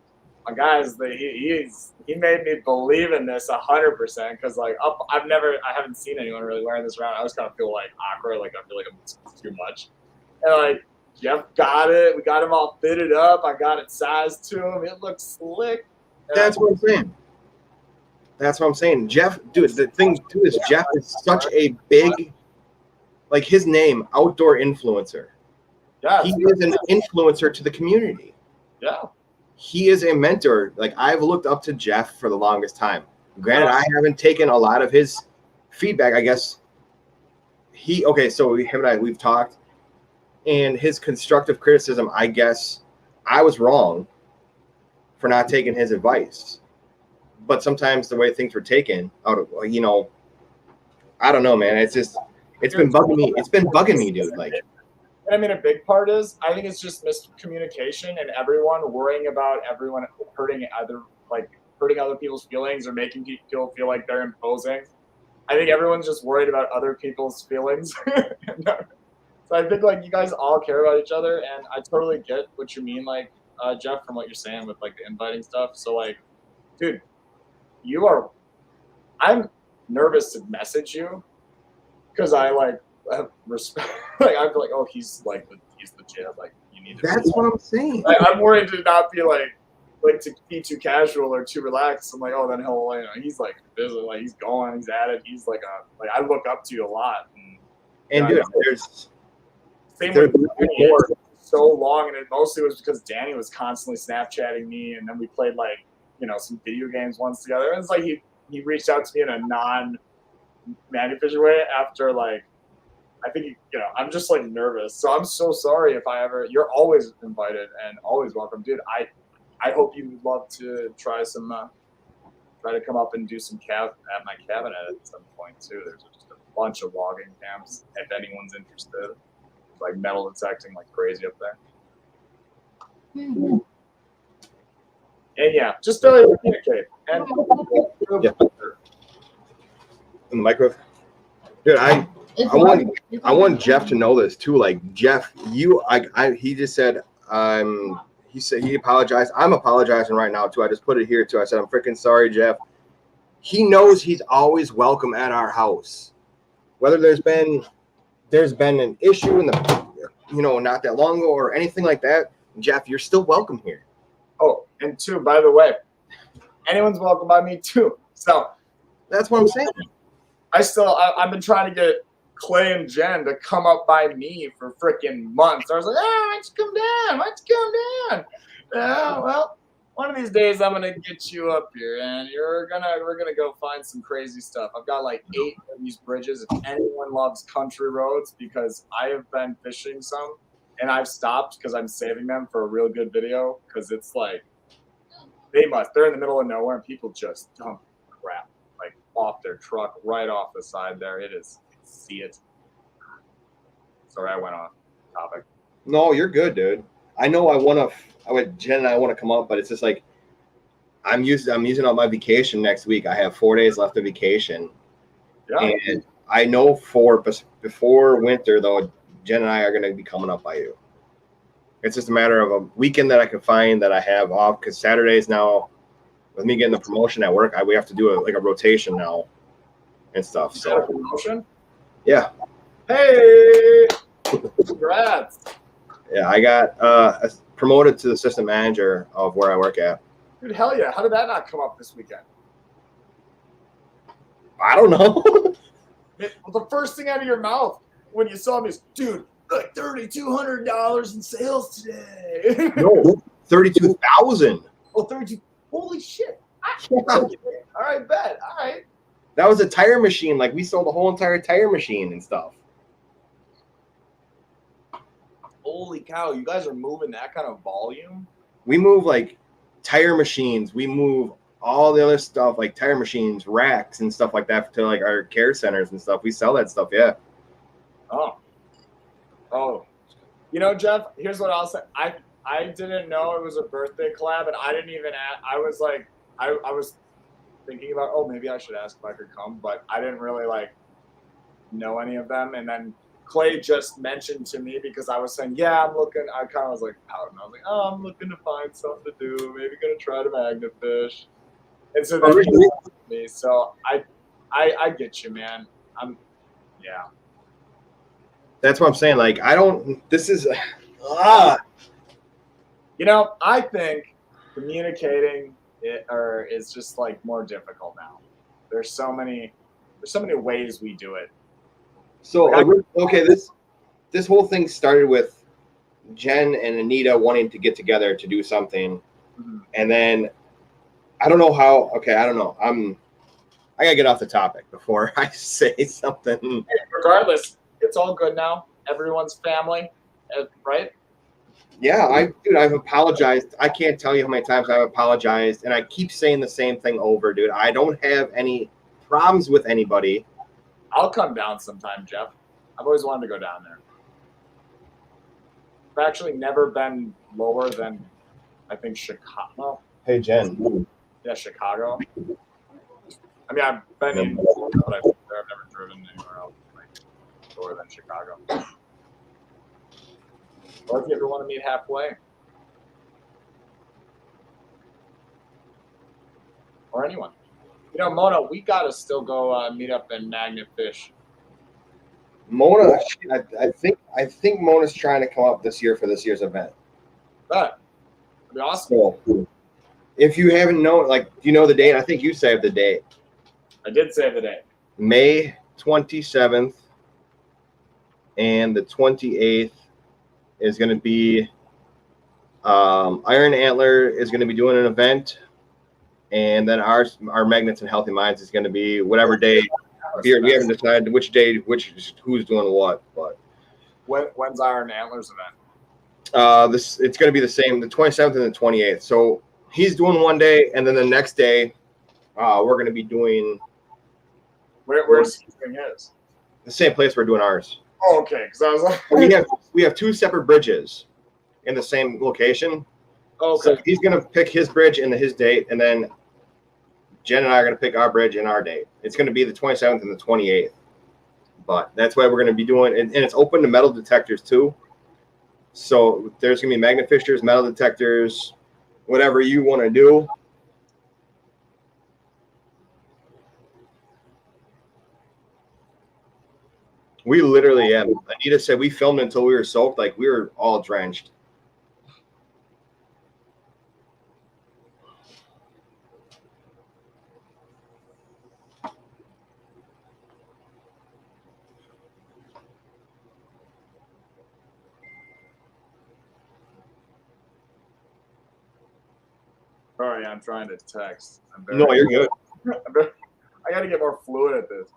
My guys, he made me believe in this 100% because like I haven't seen anyone really wearing this around. I always kind of feel like awkward, like I feel like I'm too much, and like Jeff got it. We got him all fitted up. I got it sized to him. It looks slick. That's what I'm saying. That's what I'm saying. Jeff, dude, the thing too is Jeff is such a big, like, his name, outdoor influencer. Yeah, He is an influencer to the community. Yeah. He is a mentor. Like, I've looked up to Jeff for the longest time. Granted, I haven't taken a lot of his feedback, I guess. So him and I, we've talked, and his constructive criticism, I guess I was wrong for not taking his advice. But sometimes the way things were taken out of, I don't know, man. It's been bugging me. It's been bugging me, dude. Like, I mean, a big part is I think it's just miscommunication and everyone worrying about everyone hurting other people's feelings or making people feel like they're imposing. I think everyone's just worried about other people's feelings. So I think like you guys all care about each other, and I totally get what you mean, like Jeff, from what you're saying with like the inviting stuff. So like, dude, I'm nervous to message you because I like have respect. Like I feel like, oh, he's legit. Like you need to. that's what I'm saying. Like, I'm worried to not be like to be too casual or too relaxed. I'm like, oh, then he'll, he's like busy, like he's going, he's at it. He's like I look up to you a lot. And dude, there's same with Danny for so long, and it mostly was because Danny was constantly Snapchatting me, and then we played like some video games once together. And it's like he reached out to me in a non-Magnafishing way after like. I think I'm just like nervous, so I'm so sorry if you're always invited and always welcome, dude. I hope you would love to try to come up and do some at my cabin at some point too. There's just a bunch of logging camps if anyone's interested. It's like metal detecting like crazy up there. Hmm. And yeah, just communicate and Yeah. In the microwave, dude. I want Jeff to know this too. Like Jeff, he just said, he said he apologized. I'm apologizing right now too. I just put it here too. I said, I'm freaking sorry, Jeff. He knows he's always welcome at our house. Whether there's been an issue in the, not that long ago or anything like that, Jeff, you're still welcome here. Oh, and two, by the way, anyone's welcome by me too. So that's what I'm saying. I've been trying to get Clay and Jen to come up by me for freaking months. I was like, why don't you come down? Why don't you come down? Yeah, well, one of these days I'm gonna get you up here, and we're gonna go find some crazy stuff. I've got like 8 of these bridges. If anyone loves country roads, because I have been fishing some, and I've stopped because I'm saving them for a real good video. Because it's like they're in the middle of nowhere, and people just dump crap like off their truck right off the side there. It is. See it. Sorry, I went off topic. No, you're good, dude. I know Jen and I want to come up, but it's just like I'm using up my vacation next week. I have 4 days left of vacation. Yeah. And I know before winter though, Jen and I are gonna be coming up by you. It's just a matter of a weekend that I can find that I have off because Saturdays now, with me getting the promotion at work, we have to do a rotation now and stuff. Is that a So promotion? yeah, Hey, congrats. yeah, I got promoted to the assistant manager of where I work at. Dude, hell yeah. How did that not come up this weekend? I don't know. The first thing out of your mouth when you saw me is, dude, like $3,200 in sales today. No, 32,000. Oh, 32. Holy shit. All right, bet. All right. That was a tire machine. Like we sold the whole entire tire machine and stuff. Holy cow. You guys are moving that kind of volume? We move like tire machines. We move all the other stuff like tire machines, racks, and stuff like that to like our care centers and stuff. We sell that stuff. Yeah. Oh. You know, Jeff, here's what I'll say. I didn't know it was a birthday collab, and I didn't even ask. I was like, I was thinking about, oh, maybe I should ask if I could come, but I didn't really like know any of them. And then Clay just mentioned to me because I was saying, yeah, I'm looking. I kind of was like, pouting. I was like, oh, I'm looking to find something to do. Maybe gonna try to magnafish. And so then he asked me. So I get you, man. Yeah. That's what I'm saying. Like this is You know, I think communicating is just like more difficult now. There's so many ways we do it. so okay. This whole thing started with Jen and Anita wanting to get together to do something, and then I don't know how. Okay, I don't know. I gotta get off the topic before I say something. Hey, regardless, it's all good now. Everyone's family, right? Yeah, I've apologized. I can't tell you how many times I've apologized, and I keep saying the same thing over, dude. I don't have any problems with anybody. I'll come down sometime, Jeff. I've always wanted to go down there. I've actually never been lower than, I think, Chicago. Hey, Jen. Yeah, Chicago. I mean, I've been in Florida, but I've never driven anywhere else like lower than Chicago. Or if you ever want to meet halfway. Or anyone. You know, Mona, we got to still go meet up in Magnafish. Mona, I think Mona's trying to come up this year for this year's event. That'd be awesome. So, if you haven't known, like, do you know the date? I think you saved the date. I did save the day. May 27th and the 28th is going to be Iron Antler is going to be doing an event, and then our Magnets and Healthy Minds is going to be whatever day. We haven't decided which day, who's doing what, but when's Iron Antlers event? it's going to be the same, the 27th and the 28th. So he's doing one day, and then the next day, we're going to be doing. Where's he doing his? The same place we're doing ours. Oh, okay. Because I was like, we have two separate bridges in the same location. okay. So he's going to pick his bridge and his date, and then Jen and I are going to pick our bridge and our date. It's going to be the 27th and the 28th. But that's why we're going to be doing it. And it's open to metal detectors, too. So there's going to be magnafishers, metal detectors, whatever you want to do. We literally, Anita said we filmed until we were soaked. Like, we were all drenched. Sorry, I'm trying to text. No, you're good. I got to get more fluid at this.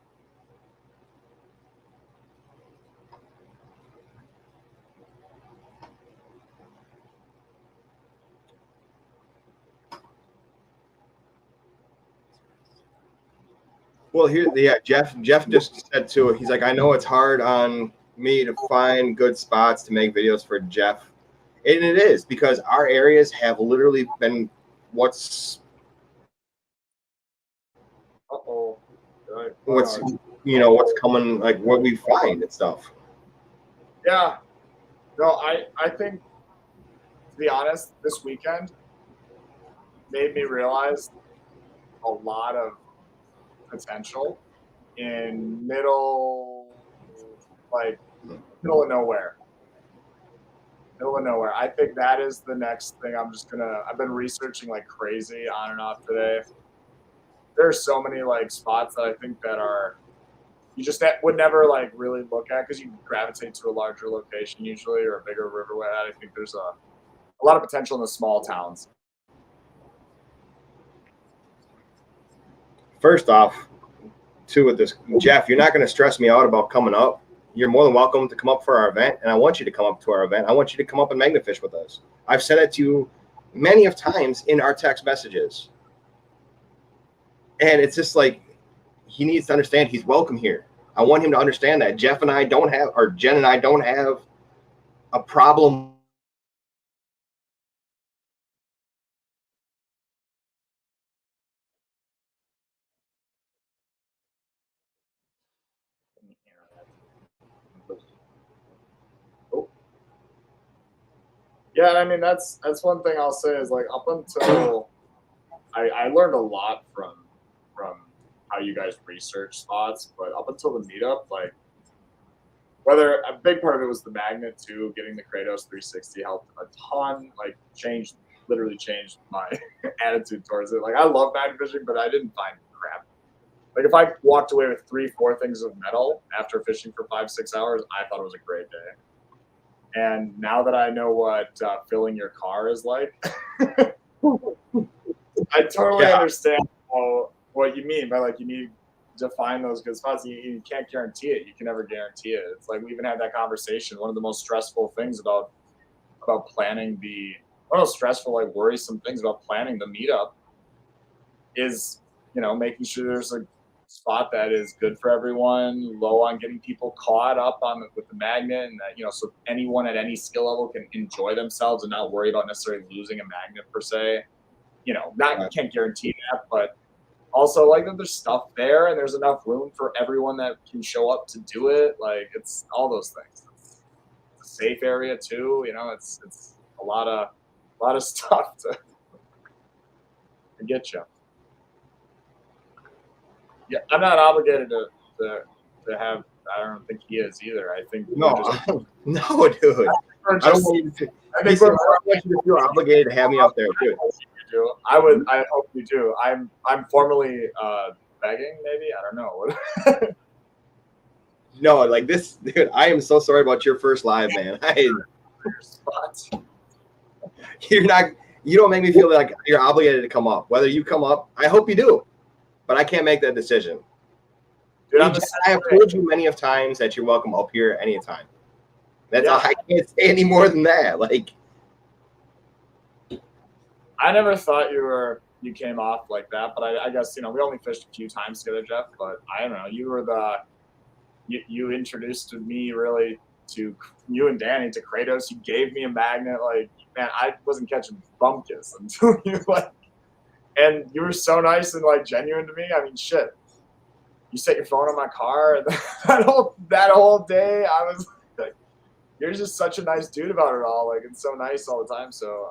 Well, Jeff just said too. He's like, I know it's hard on me to find good spots to make videos for Jeff. And it is because our areas have literally been what's what's coming, like what we find and stuff. Yeah. No, I think, to be honest, this weekend made me realize a lot of potential in middle of nowhere. Middle of nowhere. I think that is the next thing. I've been researching like crazy on and off today. There's so many like spots that I think that are you just would never like really look at because you gravitate to a larger location usually or a bigger riverway. I think there's a lot of potential in the small towns. First off, too, with this, Jeff, you're not going to stress me out about coming up. You're more than welcome to come up for our event, and I want you to come up to our event. I want you to come up and magnafish with us. I've said it to you many of times in our text messages. And it's just like, he needs to understand he's welcome here. I want him to understand that Jen and I don't have a problem. Yeah, I mean that's one thing I'll say is like up until I learned a lot from how you guys research spots, but up until the meetup, like whether a big part of it was the magnet too, getting the Kratos 360 helped a ton, like literally changed my attitude towards it. Like I love magnet fishing, but I didn't find crap. Like if I walked away with 3-4 things of metal after fishing for 5-6 hours, I thought it was a great day. And now that I know what filling your car is like, I totally understand what you mean by like you need to find those good spots. You can't guarantee it. You can never guarantee it. It's like we even had that conversation. One of the most stressful things about planning one of those stressful, like worrisome things about planning the meetup is, making sure there's a spot that is good for everyone, low on getting people caught up with the magnet, and that so anyone at any skill level can enjoy themselves and not worry about necessarily losing a magnet per se. Can't guarantee that, but also like that there's stuff there and there's enough room for everyone that can show up to do it. Like it's all those things. It's a safe area too. It's a lot of stuff to get you. Yeah, I'm not obligated to have. I don't think he is either. I think no, dude. I don't want you to feel obligated to have me out there, dude. I hope you do. I'm formally begging, maybe. I don't know. No, like this, dude. I am so sorry about your first live, man. You don't make me feel like you're obligated to come up. Whether you come up, I hope you do, but I can't make that decision. Dude, I have told you many of times that you're welcome up here anytime. That's all. I can't say any more than that. Like, I never thought you came off like that, but I guess we only fished a few times together, Jeff. But I don't know. You were you introduced me really to you and Danny to Kratos. You gave me a magnet. Like, man, I wasn't catching bumpkins until you and you were so nice and like genuine to me. I mean, shit. You set your phone on my car, and that whole day I was like, you're just such a nice dude about it all. Like, it's so nice all the time. So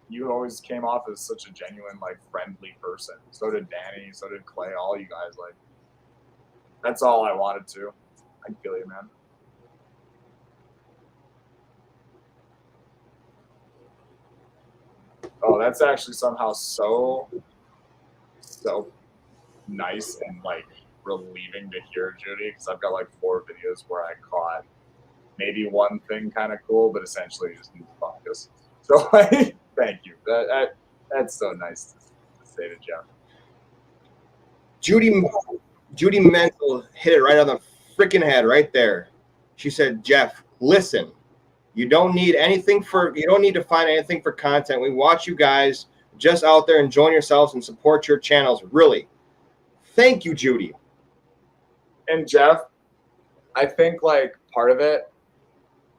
you always came off as such a genuine, like, friendly person. So did Danny. So did Clay. All you guys. Like, that's all I wanted to. I feel you, man. Oh, that's actually somehow so nice and like relieving to hear, Judy, because I've got like 4 videos where I caught maybe one thing kind of cool, but essentially just need to focus. So like, thank you. That's so nice to say to Jeff. Judy Mental hit it right on the freaking head right there. She said, Jeff, listen, you don't need to find anything for content. We watch you guys just out there enjoying yourselves and support your channels. Really. Thank you, Judy. And Jeff, I think like part of it,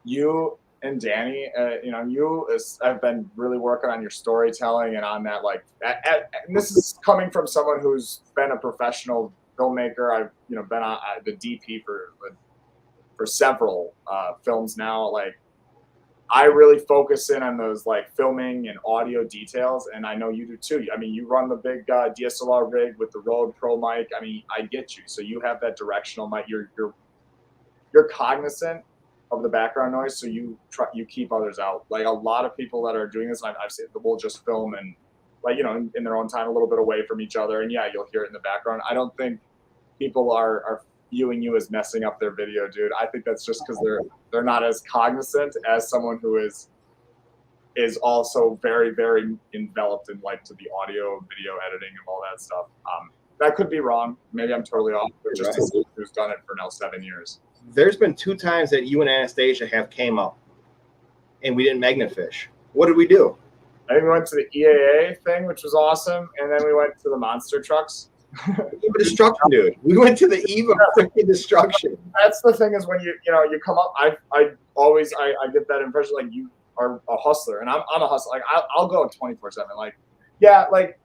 you and Danny, have been really working on your storytelling and on that. Like, and this is coming from someone who's been a professional filmmaker. I've been on the DP for several films now. Like, I really focus in on those like filming and audio details, and I know you do too. I mean, you run the big DSLR rig with the Rode Pro mic. I mean, I get you. So you have that directional mic. You're cognizant of the background noise, so you keep others out. Like a lot of people that are doing this, I've seen, will just film and like in their own time, a little bit away from each other, and yeah, you'll hear it in the background. I don't think people are viewing you as messing up their video, dude. I think that's just because they're not as cognizant as someone who is also very, very enveloped in like to the audio, video editing, and all that stuff. That could be wrong. Maybe I'm totally off. But just as someone who's done it for now 7 years. There's been 2 times that you and Anastasia have came up, and we didn't magnafish. What did we do? I think we went to the EAA thing, which was awesome, and then we went to the monster trucks. Destruction, dude. We went to the eve of freaking destruction. That's the thing is when you come up, I get that impression like you are a hustler, and I'm a hustler. Like I'll go 24/7. Like yeah, like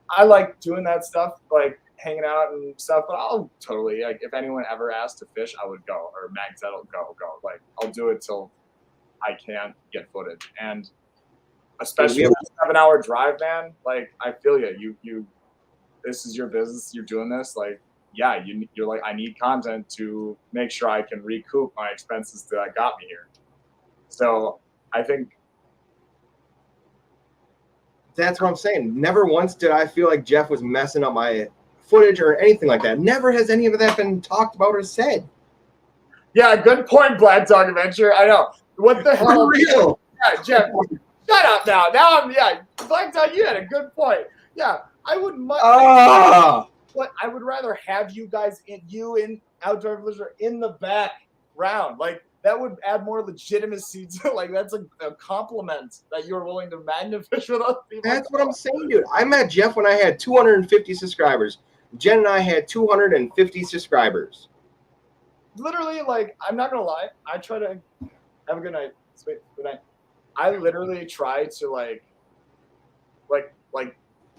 I like doing that stuff, like hanging out and stuff. But I'll totally like if anyone ever asked to fish, I would go, or Mag said I'll go. Like I'll do it till I can't get footage, and especially a 7-hour drive, man. Like I feel you. You this is your business. You're doing this. Like yeah, you're like I need content to make sure I can recoup my expenses that got me here. So I think. That's what I'm saying. Never once did I feel like Jeff was messing up my footage or anything like that. Never has any of that been talked about or said. Yeah, good point, Black Dog Adventure. I know. What the hell? For real. Yeah, Jeff, shut up now. Black Dog, you had a good point. Yeah, I would much. But I would rather have you guys in Outdoor Blizzard in the background. Like that would add more legitimacy to like that's a compliment that you're willing to magnifish with us. That's what I'm saying, dude. I met Jeff when I had 250 subscribers. Jen and I had 250 subscribers. Literally, like, I'm not gonna lie. I try to have a good night. Sweet, good night. I literally try to like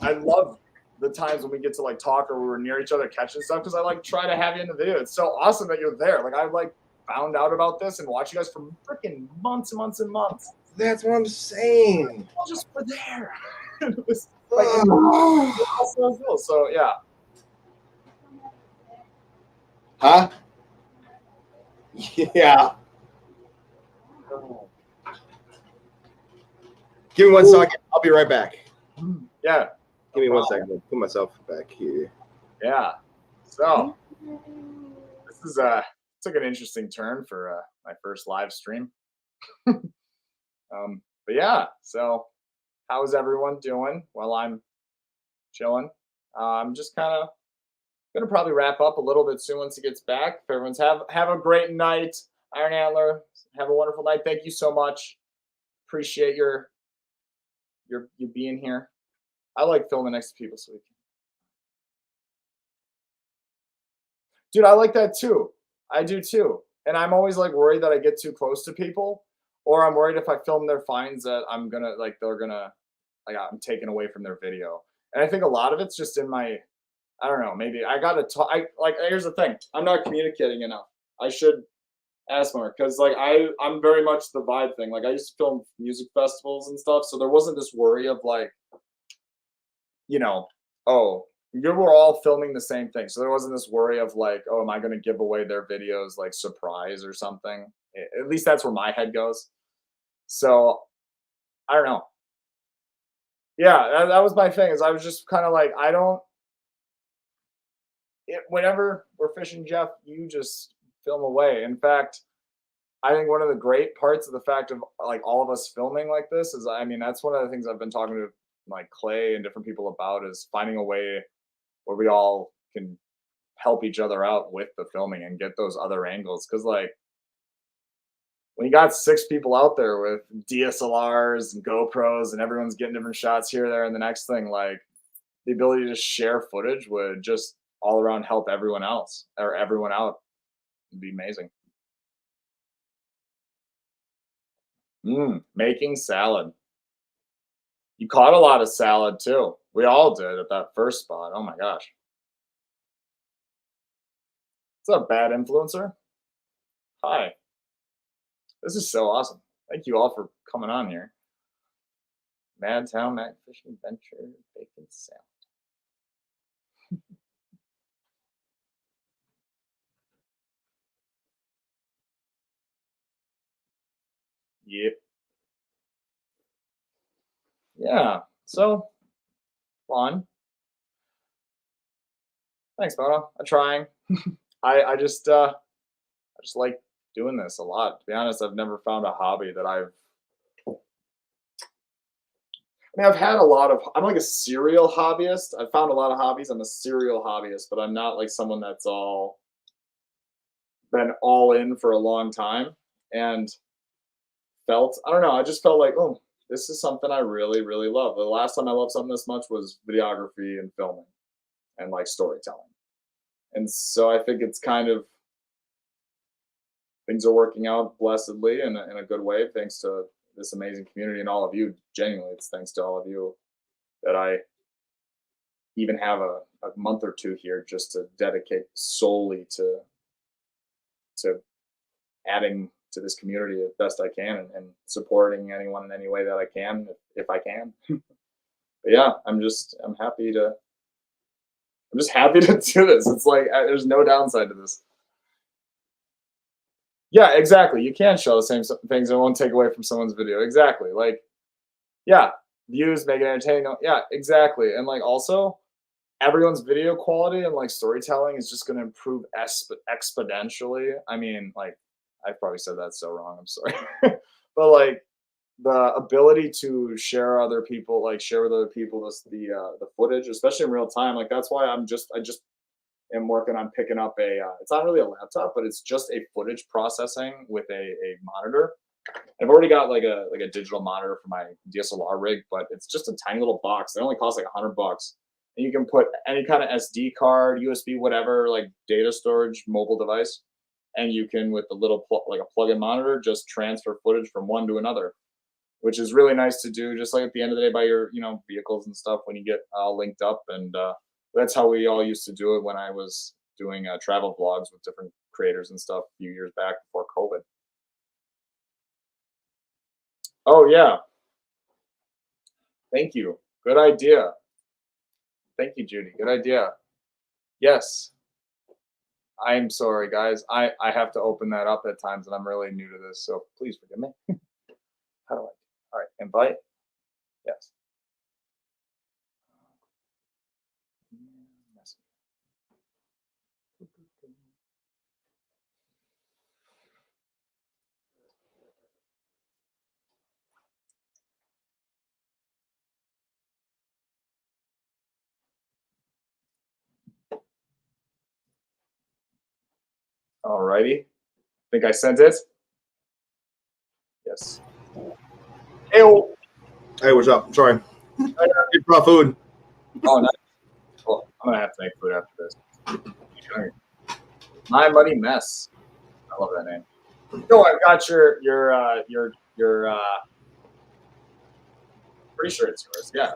I love the times when we get to like talk or we're near each other catching stuff because I like try to have you in the video. It's so awesome that you're there. Like I like found out about this and watched you guys for freaking months and months and months. That's what I'm saying. All just for there. It was like, so yeah. Huh? Yeah. Give me 1 second. I'll be right back. Yeah. Give me 1 second. I'll put myself back here. Yeah. So this is took an interesting turn for my first live stream. But yeah, so how's everyone doing while I'm chilling? I'm just kind of gonna probably wrap up a little bit soon once he gets back. If everyone's have a great night, Iron Antler. Have a wonderful night. Thank you so much. Appreciate you being here. I like filming next to people so we can. Dude, I like that too. I do too. And I'm always like worried that I get too close to people, or I'm worried if I film their finds that I'm gonna like I'm taken away from their video. And I think a lot of it's just in my, I don't know, maybe I gotta talk. Here's the thing, I'm not communicating enough. I should ask more because like I'm very much the vibe thing. Like I used to film music festivals and stuff, so there wasn't this worry of like, oh, you were all filming the same thing. So there wasn't this worry of like, oh, am I going to give away their videos like surprise or something? At least that's where my head goes. So I don't know. Yeah, that was my thing is I was just kind of like, whenever we're fishing, Jeff, you just film away. In fact, I think one of the great parts of the fact of like all of us filming like this is, I mean, that's one of the things I've been talking to like Clay and different people about is finding a way where we all can help each other out with the filming and get those other angles. Cause like when you got 6 people out there with DSLRs and GoPros and everyone's getting different shots here, there, and the next thing, like the ability to share footage would just all around help everyone else or everyone out. It'd be amazing. Making salad. You caught a lot of salad too. We all did at that first spot. Oh my gosh. What's up, bad influencer? Hi. This is so awesome. Thank you all for coming on here. Madtown Mac Fishing Adventure Bacon Salad. Yep. Yeah. So fun. Thanks, Mona. I'm trying. I just like doing this a lot. To be honest, I've never found a hobby that I've had a lot of. I'm like a serial hobbyist. I've found a lot of hobbies. I'm a serial hobbyist, but I'm not like someone that's been all in for a long time and I don't know. I just felt like, oh, this is something I really, really love. The last time I loved something this much was videography and filming and like storytelling. And so I think it's kind of things are working out blessedly in a good way, thanks to this amazing community and all of you. Genuinely, it's thanks to all of you that I even have a month or two here just to dedicate solely to adding to this community as best I can and supporting anyone in any way that I can if I can. But yeah, I'm just happy to do this. It's like there's no downside to this. Yeah, exactly. You can show the same things. It won't take away from someone's video. Exactly. Like, yeah, views make it entertaining. Yeah, exactly. And like also, everyone's video quality and like storytelling is just going to improve exponentially. I mean, like, I probably said that so wrong. I'm sorry, but like the ability to share with other people the footage, especially in real time. Like that's why I just am working on picking up it's not really a laptop, but it's just a footage processing with a monitor. I've already got like a digital monitor for my DSLR rig, but it's just a tiny little box. It only costs like $100, and you can put any kind of SD card, USB, whatever, like data storage mobile device, and you can with the little like a plug-in monitor just transfer footage from one to another, which is really nice to do. Just like at the end of the day, by your vehicles and stuff when you get all linked up, and that's how we all used to do it when I was doing travel vlogs with different creators and stuff a few years back before COVID. Oh yeah, thank you. Good idea. Thank you, Judy. Good idea. Yes. I'm sorry, guys. I have to open that up at times, and I'm really new to this, so please forgive me. How do I? All right, invite. Yes. All righty. Think I sent it? Yes. Ew. Hey, what's up? Sorry. Eat raw food. Oh, nice. Well, I'm gonna have to make food after this. My Muddy Mess. I love that name. No, I've got your pretty sure it's yours. Yeah,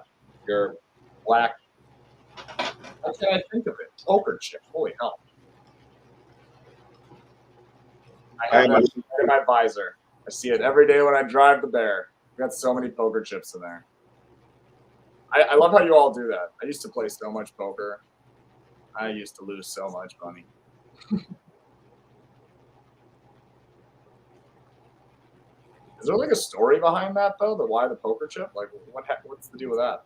your black. How can I think of it? Poker chip. Holy hell! I have that in my visor. I see it every day when I drive the Bear. I've got so many poker chips in there. I love how you all do that. I used to play so much poker. I used to lose so much money. Is there like a story behind that though? Why the poker chip? Like what's the deal with that?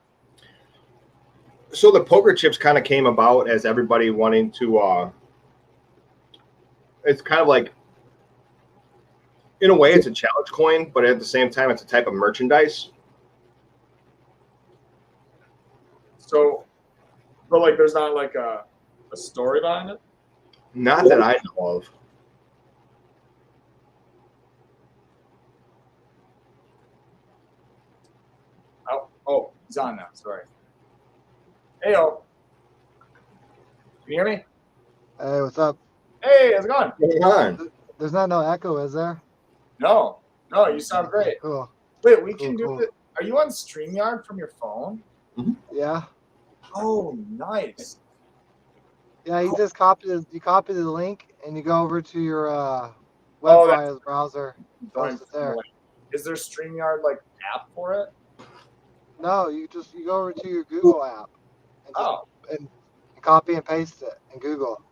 So the poker chips kind of came about as everybody wanting to. It's kind of like, in a way, it's a challenge coin, but at the same time, it's a type of merchandise. So, but like, there's not like a story behind it. Not that I know of. Oh, he's on now. Sorry. Heyo. Can you hear me? Hey, what's up? Hey, how's it going? What's going on? There's not no echo, is there? No, you sound great. Cool. Wait, we can Cool. do it. Are you on StreamYard from your phone? Yeah. Oh, nice. Yeah, you just copy the link and you go over to your web Oh, that's- files browser. Post it there. Is there StreamYard like app for it? No, you go over to your Google app and just Oh, and copy and paste it in Google.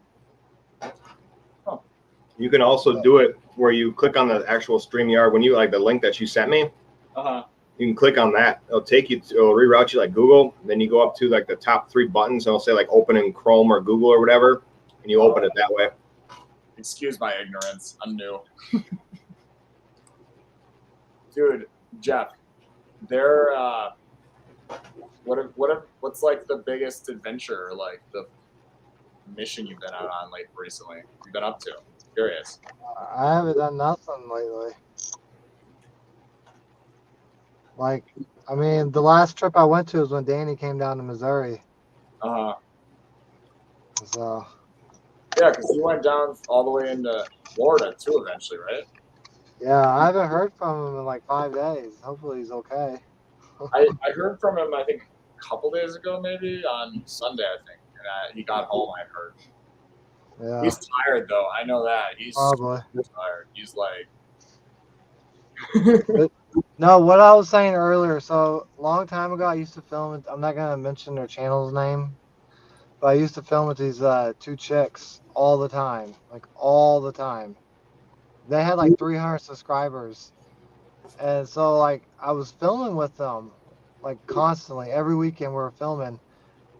You can also do it where you click on the actual StreamYard when you like the link that you sent me. uh-huh. You can click on that. It'll reroute you like Google. Then you go up to like the top 3 buttons. And it'll say like open in Chrome or Google or whatever, and you open it that way. Excuse my ignorance. I'm new. Dude, Jeff, what's like the biggest adventure, like the mission you've been out on recently? You've been up to? Curious. I haven't done nothing lately. Like, I mean, the last trip I went to was when Danny came down to Missouri. Uh-huh. So Yeah, because you went down all the way into Florida too eventually, right? yeah, I haven't heard from him in like 5 days. Hopefully he's okay. I heard from him, I think, a couple days ago, maybe on Sunday, I think. And he got home, I heard. Yeah, He's tired, though. I know that. He's probably. super tired. He's like... No, what I was saying earlier. So a long time ago, I used to film it. I'm not gonna mention their channel's name, but I used to film with these 2 chicks all the time, like all the time. They had like 300 subscribers, and so like I was filming with them, like constantly every weekend we were filming.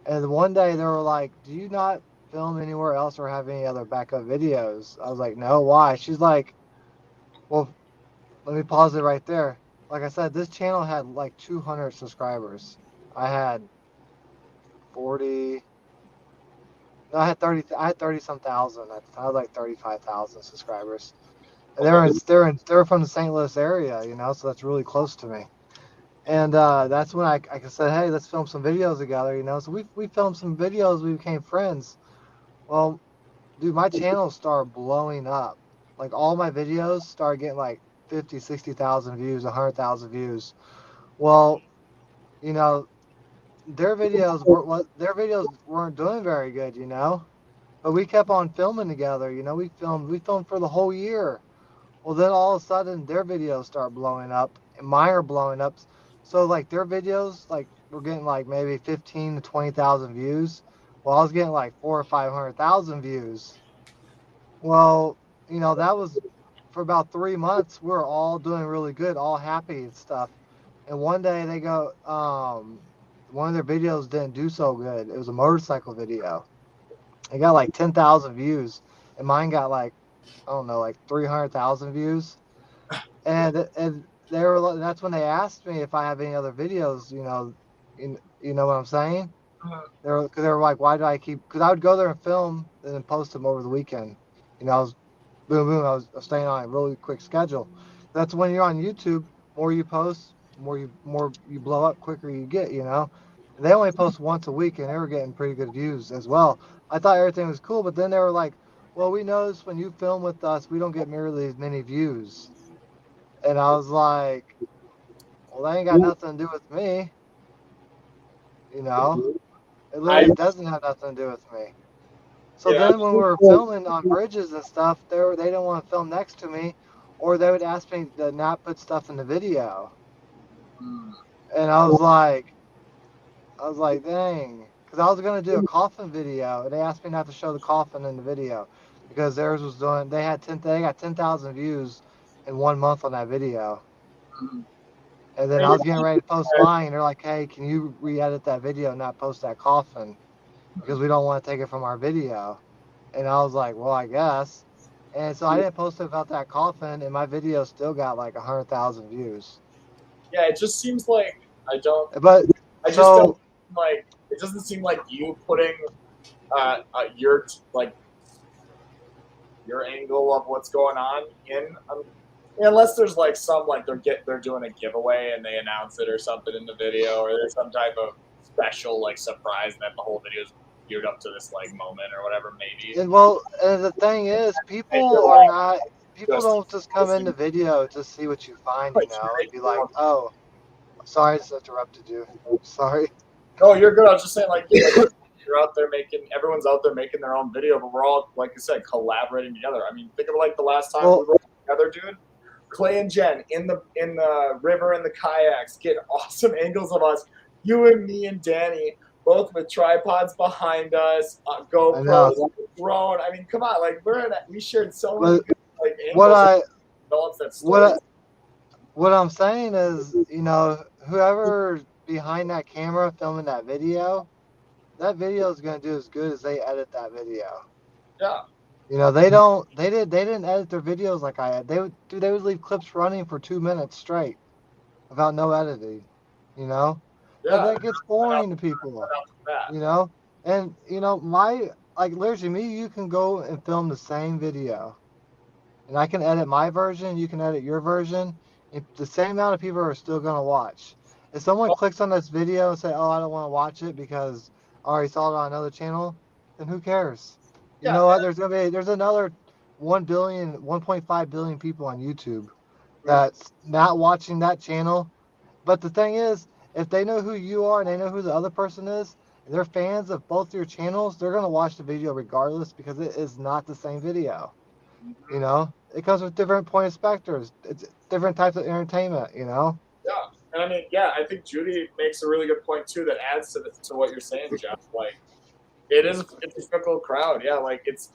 And one day they were like, "Do you not film anywhere else or have any other backup videos?" I was like, "No, why?" She's like, "Well, let me pause it right there. Like I said, this channel had like 200 subscribers. I had 40. No, I had 30. I had 30 some thousand. I had like 35,000 subscribers. And they're from the St. Louis area, you know, so that's really close to me. And that's when I said, hey, let's film some videos together, you know. So we filmed some videos. We became friends. Well, dude, my channel started blowing up. Like all my videos started getting like 50, 60,000 views, 100,000 views. Well, you know, their videos weren't doing very good, you know. But we kept on filming together, you know. We filmed for the whole year. Well, then all of a sudden their videos start blowing up and mine are blowing up. So like their videos like were getting like maybe 15 to 20,000 views. Well, I was getting like 400 or 500,000 views. Well, you know, that was for about 3 months. We were all doing really good, all happy and stuff. And one day they go, one of their videos didn't do so good. It was a motorcycle video. It got like 10,000 views, and mine got like, I don't know, like 300,000 views. And they were, that's when they asked me if I have any other videos, you know, you know what I'm saying? They were like, why do I keep? Because I would go there and film and then post them over the weekend. You know, I was I was staying on a really quick schedule. That's when you're on YouTube. More you post, more you blow up, quicker you get. You know, they only post once a week, and they were getting pretty good views as well. I thought everything was cool, but then they were like, well, we noticed when you film with us, we don't get nearly as many views. And I was like, well, that ain't got nothing to do with me. You know, it literally doesn't have nothing to do with me. So Yeah. then when we were filming on bridges and stuff, they didn't want to film next to me, or they would ask me to not put stuff in the video. And I was like, dang, because I was gonna do a coffin video, and they asked me not to show the coffin in the video because theirs was doing. They got 10,000 views in 1 month on that video. And then I was getting ready to post mine, and they're like, hey, can you re-edit that video and not post that coffin? Because we don't want to take it from our video. And I was like, well, I guess. And so I didn't post about that coffin, and my video still got like 100,000 views. Yeah, it just seems like But I just so don't like. It doesn't seem like you putting your your angle of what's going on in. Unless there's like some like they're doing a giveaway and they announce it or something in the video, or there's some type of special like surprise that the whole video is geared up to this like moment or whatever, maybe. And well, and the thing is, people don't just come into video to see what you find, you know, and be like, oh, sorry, I just interrupted you. Sorry. No, you're good. I was just saying, like, you're out there everyone's out there making their own video, but we're all, like I said, collaborating together. I mean, think of like the last time we were together, dude. Clay and Jen in the river in the kayaks, get awesome angles of us. You and me and Danny, both with tripods behind us, GoPros, drone. I mean, come on, like we shared so many good, like angles. What I'm saying is, you know, whoever behind that camera filming that video is gonna do as good as they edit that video. Yeah. You know, they didn't edit their videos like I had. They would leave clips running for 2 minutes straight without no editing. You know? Yeah. That gets boring to people. You know? And you know, literally me, you can go and film the same video. And I can edit my version, you can edit your version. If the same amount of people are still gonna watch. If someone clicks on this video and say, "Oh, I don't want to watch it because I already saw it on another channel," then who cares? You know what? There's another 1.5 billion people on YouTube that's not watching that channel. But the thing is, if they know who you are and they know who the other person is, and they're fans of both your channels, they're gonna watch the video regardless because it is not the same video. You know, it comes with different point of specters. It's different types of entertainment. You know. Yeah, and I mean, yeah, I think Judy makes a really good point too that adds to what you're saying, Jeff. Like, it's a fickle crowd. Yeah, like it's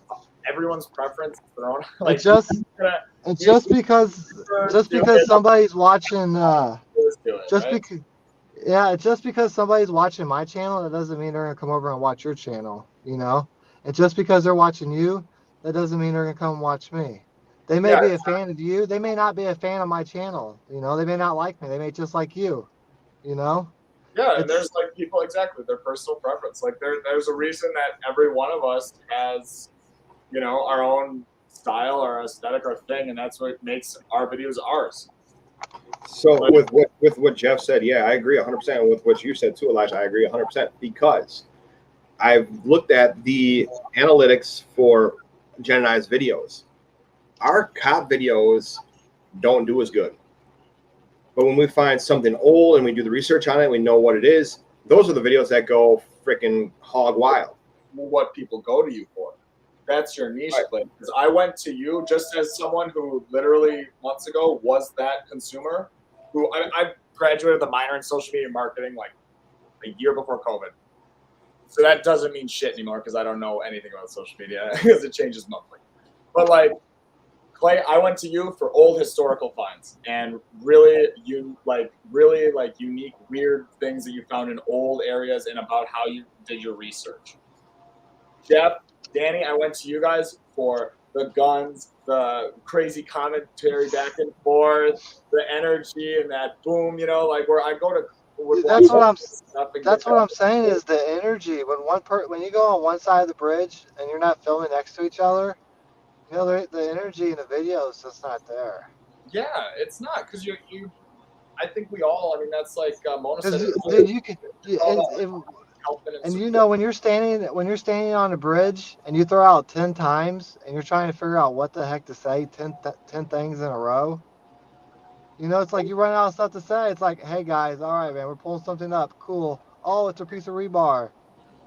everyone's preference, their own. Like, just because somebody's watching, just because somebody's watching my channel, that doesn't mean they're gonna come over and watch your channel. You know, and just because they're watching you, that doesn't mean they're gonna come and watch me. They may be a fan of you. They may not be a fan of my channel. You know, they may not like me. They may just like you. You know. Yeah, and there's like people exactly their personal preference. Like there's a reason that every one of us has, you know, our own style, our aesthetic, our thing, and that's what makes our videos ours. So with what Jeff said, yeah, I agree 100%. With what you said too, Elijah, I agree 100% because I've looked at the analytics for Jen and I's videos. Our cop videos don't do as good. But when we find something old and we do the research on it, we know what it is, those are the videos that go freaking hog wild. What people go to you for. That's your niche play. Because I went to you just as someone who literally months ago was that consumer who I graduated the minor in social media marketing like a year before COVID. So that doesn't mean shit anymore because I don't know anything about social media because it changes monthly. But like, Clay, I went to you for old historical finds and really unique, weird things that you found in old areas and about how you did your research. Jeff, Danny, I went to you guys for the guns, the crazy commentary back and forth, the energy and that boom, you know, like where I go to. That's what I'm saying is the energy. When you go on one side of the bridge and you're not filming next to each other, you know, the energy in the video is just not there. Yeah, it's not because you. I think we all. I mean, that's like Mona said. And you know, when you're standing on a bridge and you throw out 10 times and you're trying to figure out what the heck to say 10 things in a row, you know, it's like you run out of stuff to say. It's like, hey guys, all right, man, we're pulling something up. Cool. Oh, it's a piece of rebar.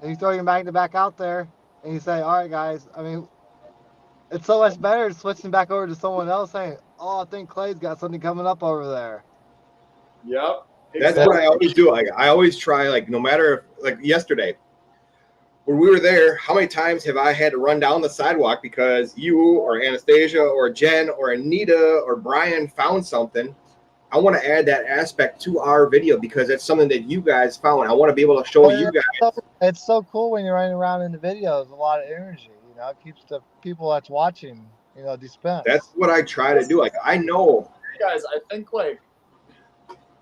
And you throw your magnet back out there and you say, all right, guys. I mean, it's so much better switching back over to someone else saying, oh, I think Clay's got something coming up over there. Yep. That's what I always do. Like I always try, like no matter if, like yesterday, when we were there, how many times have I had to run down the sidewalk because you or Anastasia or Jen or Anita or Brian found something? I want to add that aspect to our video because it's something that you guys found. I want to be able to show you guys. It's so cool when you're running around in the videos. A lot of energy. You know, it keeps the people that's watching, you know, dispense. That's what I try to do. Like I know, guys, I think like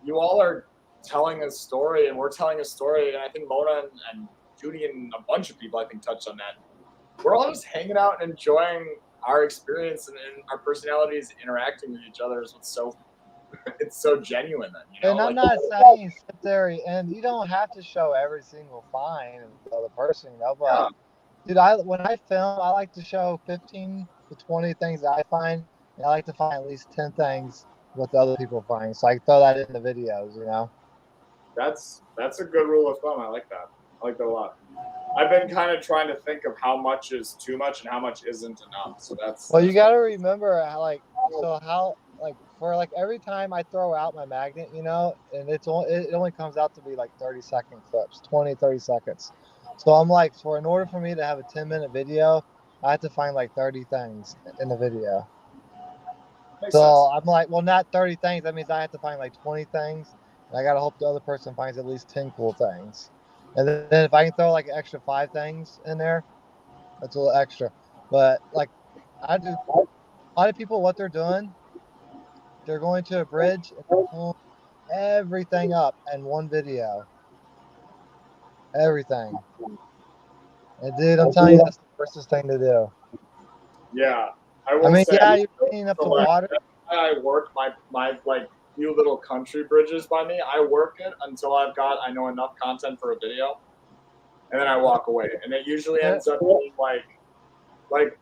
you all are telling a story, and we're telling a story, and I think Mona and Judy and a bunch of people I think touched on that. We're all just hanging out and enjoying our experience and our personalities interacting with each other is what's so it's so genuine then, you know. And I'm Like, not saying sit there and you don't have to show every single find of the other person, you know. But dude, when I film, I like to show 15 to 20 things that I find, and I like to find at least 10 things what the other people find, so I throw that in the videos, you know. that's a good rule of thumb. I like that. I like that a lot. I've been kind of trying to think of how much is too much and how much isn't enough. So Well, you got to remember how, for like every time I throw out my magnet, you know, and it only comes out to be like 30-second clips, 20, 30 seconds. So I'm like, in order for me to have a 10-minute video, I have to find like 30 things in the video. makes So sense. I'm like, well, not 30 things. That means I have to find like 20 things. And I got to hope the other person finds at least 10 cool things. And then if I can throw like an extra 5 things in there, that's a little extra. But like, I do a lot of people, what they're doing, they're going to a bridge and they're pulling everything up in one video. Everything. And dude, I'm telling you, that's the worstest thing to do. Yeah, I I will mean, say. yeah, you're cleaning up the So, like, water. that's why I work my like few little country bridges by me. I work it until I know enough content for a video, and then I walk away. And it usually ends up being like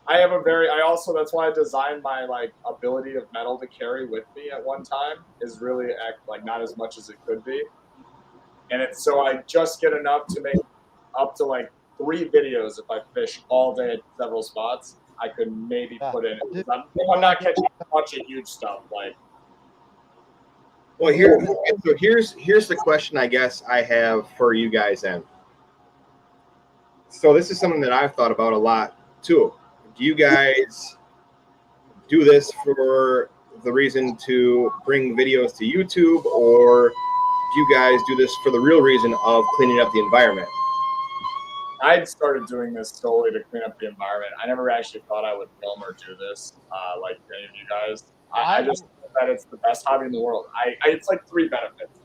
I also that's why I designed my like ability of metal to carry with me at one time is really like not as much as it could be, and it's so I just get enough to make up to like 3 videos if I fish all day at several spots. I could maybe Yeah. put in. Dude, I'm not catching a bunch of huge stuff. Like, Well, here's the question I guess I have for you guys then. So this is something that I've thought about a lot too. Do you guys do this for the reason to bring videos to YouTube, or do you guys do this for the real reason of cleaning up the environment? I'd started doing this solely to clean up the environment. I never actually thought I would film or do this, like any of you guys. I just think that it's the best hobby in the world. It's like 3 benefits.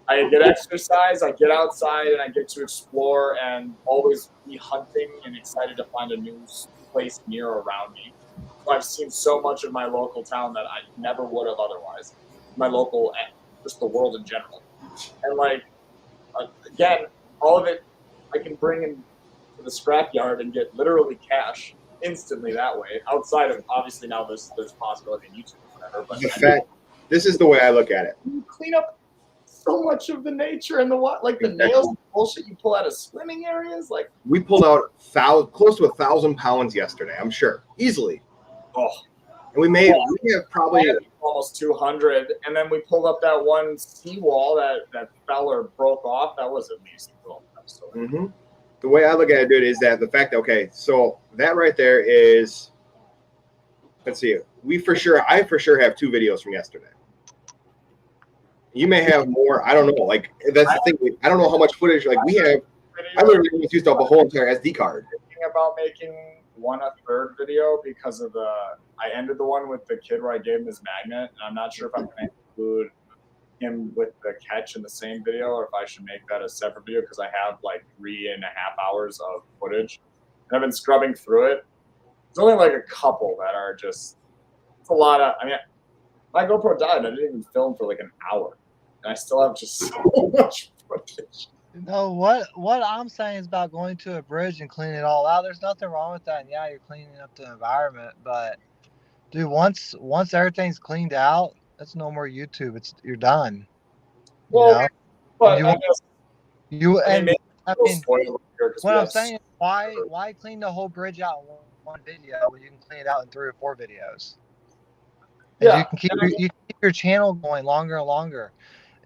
I get exercise, I get outside, and I get to explore and always be hunting and excited to find a new place near or around me. So I've seen so much of my local town that I never would have otherwise. My local, just the world in general. And like, again, all of it I can bring in to the scrapyard and get literally cash instantly that way. Outside of obviously now there's possibility in YouTube or whatever, but This is the way I look at it. you clean up so much of the nature and the what, like the nails and bullshit you pull out of swimming areas. Like, We pulled out close to 1,000 pounds yesterday. I'm sure easily. oh, And we have probably almost 200, and then we pulled up that one seawall that fell or broke off. That was at least 12 episodes. Mm-hmm. The way I look at it, dude, is that the fact that, okay, so that right there is, let's see, I for sure have 2 videos from yesterday. You may have more. I don't know. Like, that's the thing. I don't know how much footage. Like, we have. I literally almost used up a whole entire SD card. Thinking about making a third video because of I ended the one with the kid where I gave him his magnet, and I'm not sure if I'm going to include him with the catch in the same video or if I should make that a separate video because I have like 3.5 hours of footage, and I've been scrubbing through it. There's only like a couple that are just. It's a lot of. I mean, my GoPro died. And I didn't even film for like an hour. And I still have just so much footage. No, what I'm saying is about going to a bridge and cleaning it all out. There's nothing wrong with that. And yeah, you're cleaning up the environment, but dude, once everything's cleaned out, that's no more YouTube. You're done. Well, know? but You- I guess what I'm saying is why clean the whole bridge out in one video when you can clean it out in 3 or 4 videos? And Yeah. you can keep your channel going longer and longer.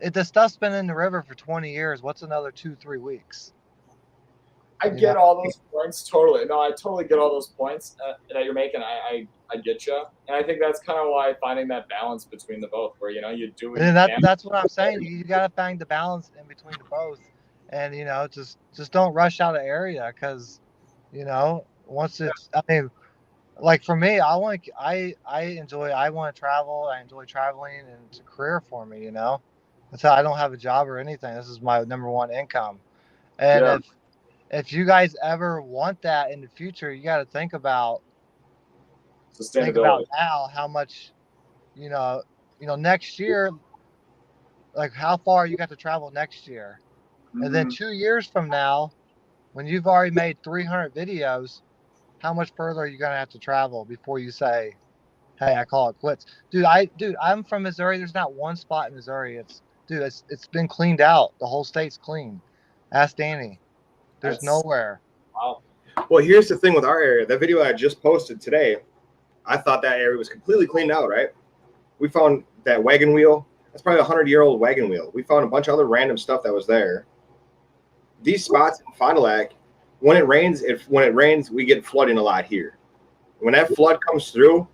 If the stuff's been in the river for 20 years, what's another 2-3 weeks? I get all those points totally. No, I totally get all those points that you're making. I get you, and I think that's kind of why finding that balance between the both, where you do it. And that's what I'm saying. You gotta find the balance in between the both, and just don't rush out of area because, once it's. I mean, like for me, I want to travel. I enjoy traveling, and it's a career for me. That's how I don't have a job or anything. This is my number one income, and if you guys ever want that in the future, you got to think about sustainability. now how much, next year, like how far you got to travel next year. And then Mhm. 2 years from now, when you've already made 300 videos, how much further are you going to have to travel before you say, hey, I call it quits? Dude, I'm from Missouri. There's not one spot in Missouri. It's been cleaned out. The whole state's clean. Ask Danny. There's That's nowhere. wow. Well, here's the thing with our area. That video I just posted today, I thought that area was completely cleaned out, right? We found that wagon wheel. That's probably a 100-year-old wagon wheel. We found a bunch of other random stuff that was there. These spots in Fond du Lac, when it rains, we get flooding a lot here. When that flood comes through,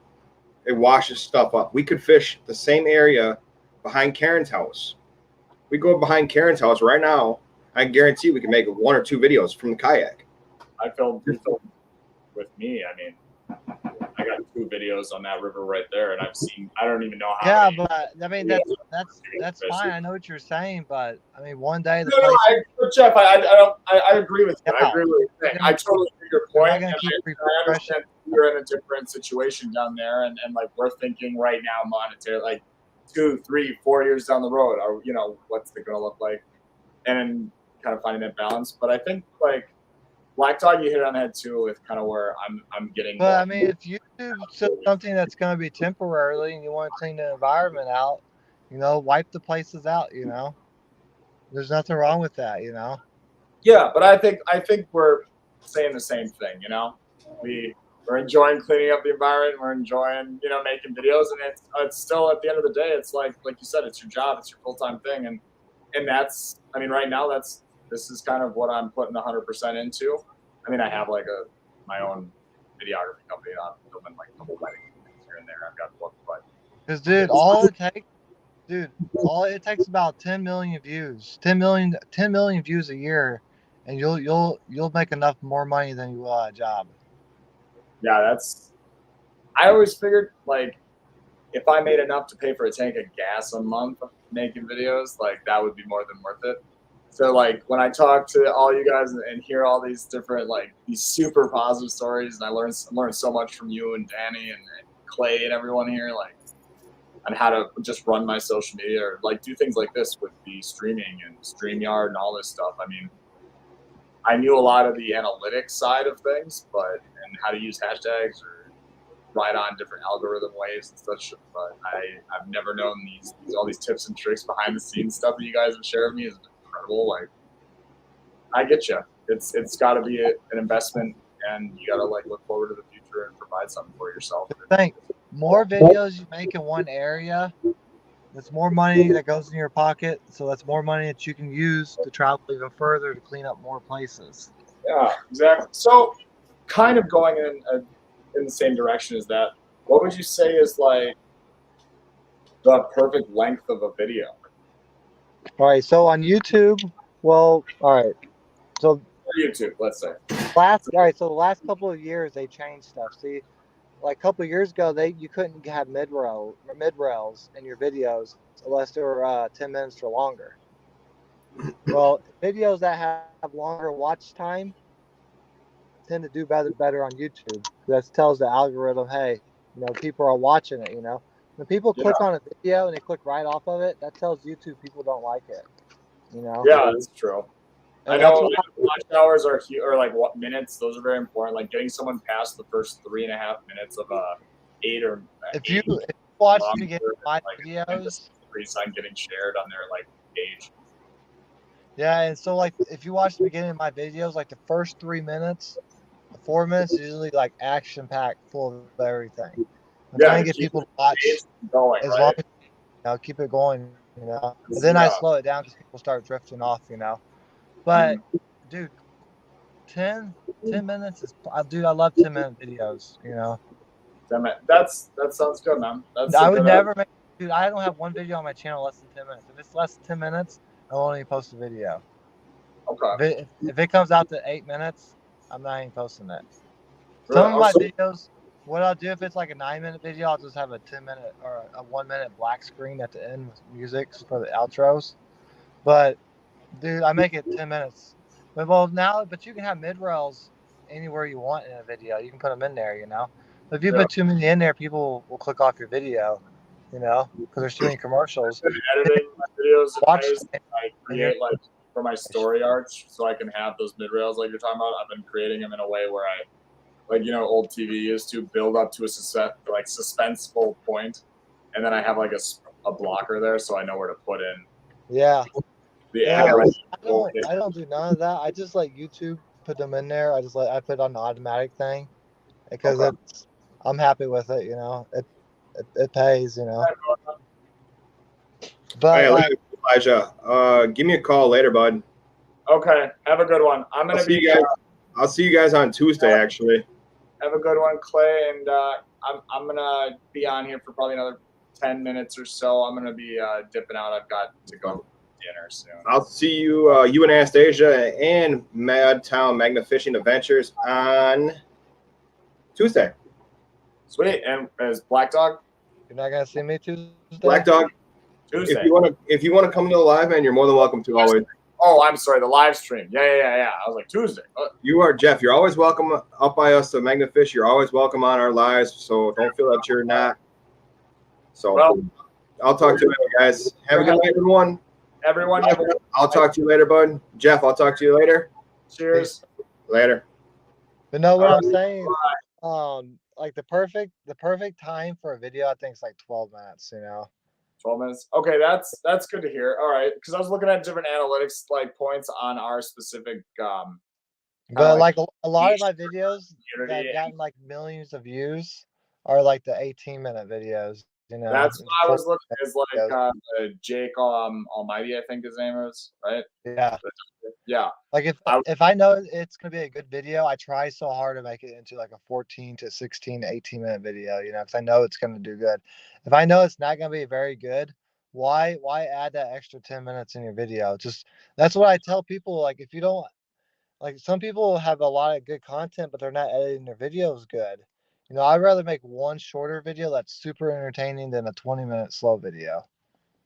it washes stuff up. We could fish the same area behind Karen's house. We go behind Karen's house right now. I guarantee we can make 1 or 2 videos from the kayak. I filmed with me. I mean, I got 2 videos on that river right there, and I've seen. I don't even know how. Yeah, many. but I mean that's fine. I know what you're saying, but I mean one day the No, place but Jeff, I agree with you. I Yeah. agree with you. I totally see your they're point, not and gonna keep I understand you're in a different situation down there, and like we're thinking right now, monetary, like 2, 3, 4 years down the road, are what's it gonna look like, and kind of finding that balance. But I think like Black Dog, you hit it on the head too with kind of where I'm getting. But more. I mean, if you do something that's going to be temporarily and you want to clean the environment out, wipe the places out. There's nothing wrong with that. Yeah, but I think we're saying the same thing. We're enjoying cleaning up the environment. We're enjoying making videos, and it's still at the end of the day, it's like you said, it's your job, it's your full time thing, and that's right now this is kind of what I'm putting 100% into. I mean, I have like my own videography company. I'm filming like a couple weddings here and there. I've got one, but Because, all it takes about 10 million views, 10 million views a year, and you'll make enough more money than you will at a job. yeah, I always figured like if I made enough to pay for a tank of gas a month making videos, like that would be more than worth it. So like when I talk to all you guys and hear all these different like these super positive stories, and I learned so much from you and Danny and Clay and everyone here, like on how to just run my social media or like do things like this with the streaming and StreamYard and all this stuff. I mean, I knew a lot of the analytics side of things, and how to use hashtags or write on different algorithm ways and such. But I've never known all these tips and tricks behind the scenes stuff that you guys have shared with me is incredible. Like, I get you. It's got to be an investment, and you got to like look forward to the future and provide something for yourself. Think more videos you make in one area, that's more money that goes in your pocket. So that's more money that you can use to travel even further to clean up more places. Yeah, exactly. So, kind of going in the same direction as that. What would you say is like the perfect length of a video? All right, so on YouTube, all right. So Or YouTube, let's say. the last couple of years they changed stuff. See, like a couple of years ago, you couldn't have mid rails in your videos unless they were 10 minutes or longer. Well, videos that have longer watch time tend to do better on YouTube. That tells the algorithm, hey, people are watching it. When people click on a video and they click right off of it, that tells YouTube people don't like it. Yeah, that's true. And I know watch hours are like what minutes. Those are very important. Like getting someone past the first 3.5 minutes of a 8 or if you watch long the beginning of my videos, I'm getting shared on their like page. yeah, and so like if you watch the beginning of my videos, like the first 3 minutes, 4 minutes is usually like action packed, full of everything. I'm trying to get people to watch going, as right? long as keep it going, And then I slow it down because people start drifting off, But dude, 10 minutes is dude, I love 10-minute videos, Damn it. That sounds good, man. I would never make dude, I don't have one video on my channel less than 10 minutes. If it's less than 10 minutes, I won't even post a video. Okay. If it comes out to 8 minutes, I'm not even posting it. Really? Some of my videos, what I'll do if it's like a 9-minute video, I'll just have a 10-minute or a 1-minute black screen at the end with music for the outros. But dude, I make it 10 minutes. But you can have mid-rails anywhere you want in a video. You can put them in there, But if you put too many in there, people will click off your video. you know, because they're shooting commercials. Been editing my videos in Watch ways that I create like for my story arch, so I can have those mid rails like you're talking about. I've been creating them in a way where I, like old TV used to build up to a suspenseful point, and then I have like a blocker there, so I know where to put in Yeah. the Yeah, ad. I don't do none of that. I just let YouTube put them in there. I put it on the automatic thing because Okay. I'm happy with it, you know. It pays, you know. But Hey, like, Elijah, give me a call later, bud. Okay, have a good one. I'm I'll gonna see be. you guys. I'll see you guys on Tuesday, actually. Have a good one, Clay, and I'm gonna be on here for probably another 10 minutes or so. I'm gonna be dipping out. I've got to go to dinner soon. I'll see you, you and Anastasia and Madtown Magna Fishing Adventures on Tuesday. Sweet. And as Black Dog? you're not gonna see me Tuesday. Black Dog, Tuesday. if you wanna come to the live, man, you're more than welcome to always. Oh, I'm sorry, the live stream. Yeah. I was like Tuesday. You are, Jeff. You're always welcome up by us to Magna Fish. You're always welcome on our lives, so don't feel that you're not. So Well, I'll talk to you later, guys. Have a good night, everyone. everyone, have a good I'll talk to you later, bud. Jeff, I'll talk to you later. cheers. Later. But know what I'm saying? Like the perfect time for a video, I think is like 12 minutes, you know. 12 minutes. Okay, that's good to hear. All right, because I was looking at different analytics like points on our specific But like like a lot of my videos that community. have gotten like millions of views are like the 18-minute videos, you know. That's the what I was 40 looking is like videos. Jake Almighty, I think his name is, right? Yeah. Yeah. Like if I know it's gonna be a good video, I try so hard to make it into like a 14 to 16 to 18-minute video, you know, because I know it's gonna do good. If I know it's not gonna be very good, why add that extra 10 minutes in your video? Just that's what I tell people. Like if you don't like some people have a lot of good content, but they're not editing their videos good. You know, I'd rather make one shorter video that's super entertaining than a 20-minute slow video.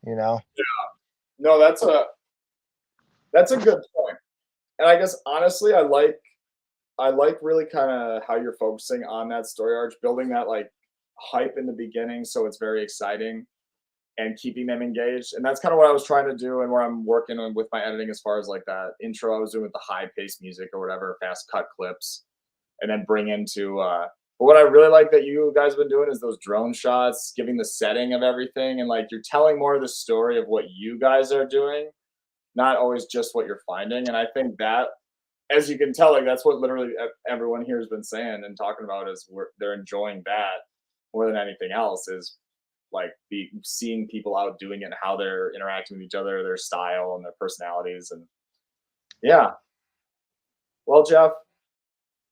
You know? No, that's a good point. And I guess honestly, I like really kind of how you're focusing on that story arch, building that like hype in the beginning so it's very exciting and keeping them engaged. And that's kind of what I was trying to do and where I'm working on with my editing as far as like that intro I was doing with the high paced music or whatever, fast cut clips, and then bring into but what I really like that you guys have been doing is those drone shots, giving the setting of everything, and like you're telling more of the story of what you guys are doing, not always just what you're finding. And I think that, as you can tell, like that's what literally everyone here has been saying and talking about is they're enjoying that more than anything else is like seeing people out doing it and how they're interacting with each other, their style and their personalities. And yeah. Well, Jeff,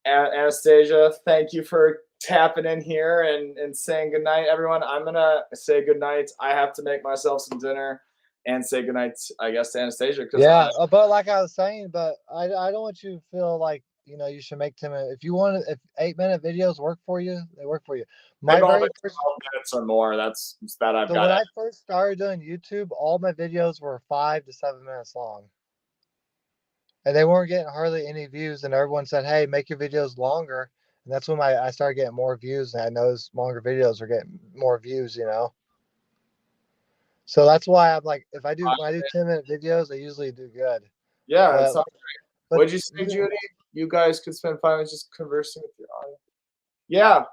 Anastasia, thank you for tapping in here and saying goodnight, everyone. I'm going to say goodnight. I have to make myself some dinner and say goodnight, I guess, to Anastasia. Yeah, but like I was saying, but I don't want you to feel like, you know, you should make 10 minutes. If you want, if 8-minute videos work for you, they work for you. My very first 12 minutes or more. That's that I've so got. when I first started doing YouTube, all my videos were 5 to 7 minutes long. And they weren't getting hardly any views. And everyone said, hey, make your videos longer. And that's when I started getting more views. And I noticed longer videos are getting more views, you know. So that's why I'm like, if I do when I do 10-minute videos, they usually do good. Yeah, But- it sounds great. What'd you say, Judy? You guys could spend 5 minutes just conversing with your audience. Yeah.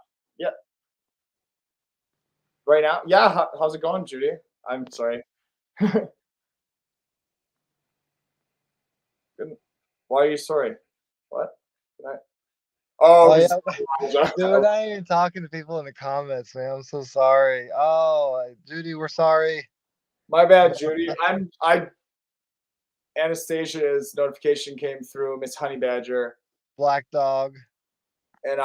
Right now? Yeah. How's it going, Judy? I'm sorry. Why are you sorry? What? Oh, just- yeah. Dude, I ain't even talking to people in the comments, man. I'm so sorry. Oh, Judy, we're sorry. My bad, Judy. Anastasia's notification came through, Miss Honey Badger, Black Dog. and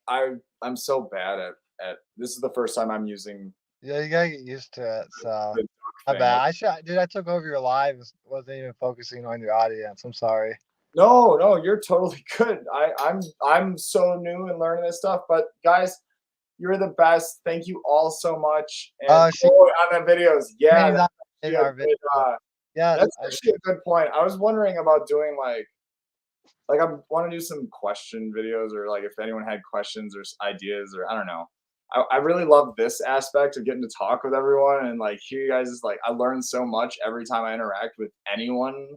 I'm so bad at this is the first time I'm using. Yeah, you gotta get used to it. So the my thing. bad. I took over your live and wasn't even focusing on your audience. I'm sorry. No, you're totally good. I'm so new and learning this stuff, but guys, you're the best. Thank you all so much. And on the videos, yeah, in our video. Yeah, that's actually a good point. I was wondering about doing like I want to do some question videos or like if anyone had questions or ideas or I don't know. I really love this aspect of getting to talk with everyone and like hear you guys. Is like I learn so much every time I interact with anyone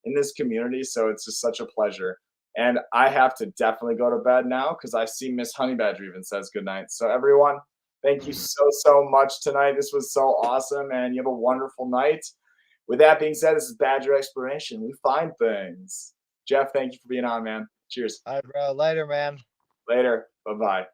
in this community. So it's just such a pleasure. And I have to definitely go to bed now because I see Miss Honey Badger even says good night. So everyone, thank you so much tonight. This was so awesome, and you have a wonderful night. With that being said, this is Badger Exploration. We find things. Jeff, thank you for being on, man. Cheers. All right, bro. Later, man. Later. Bye-bye.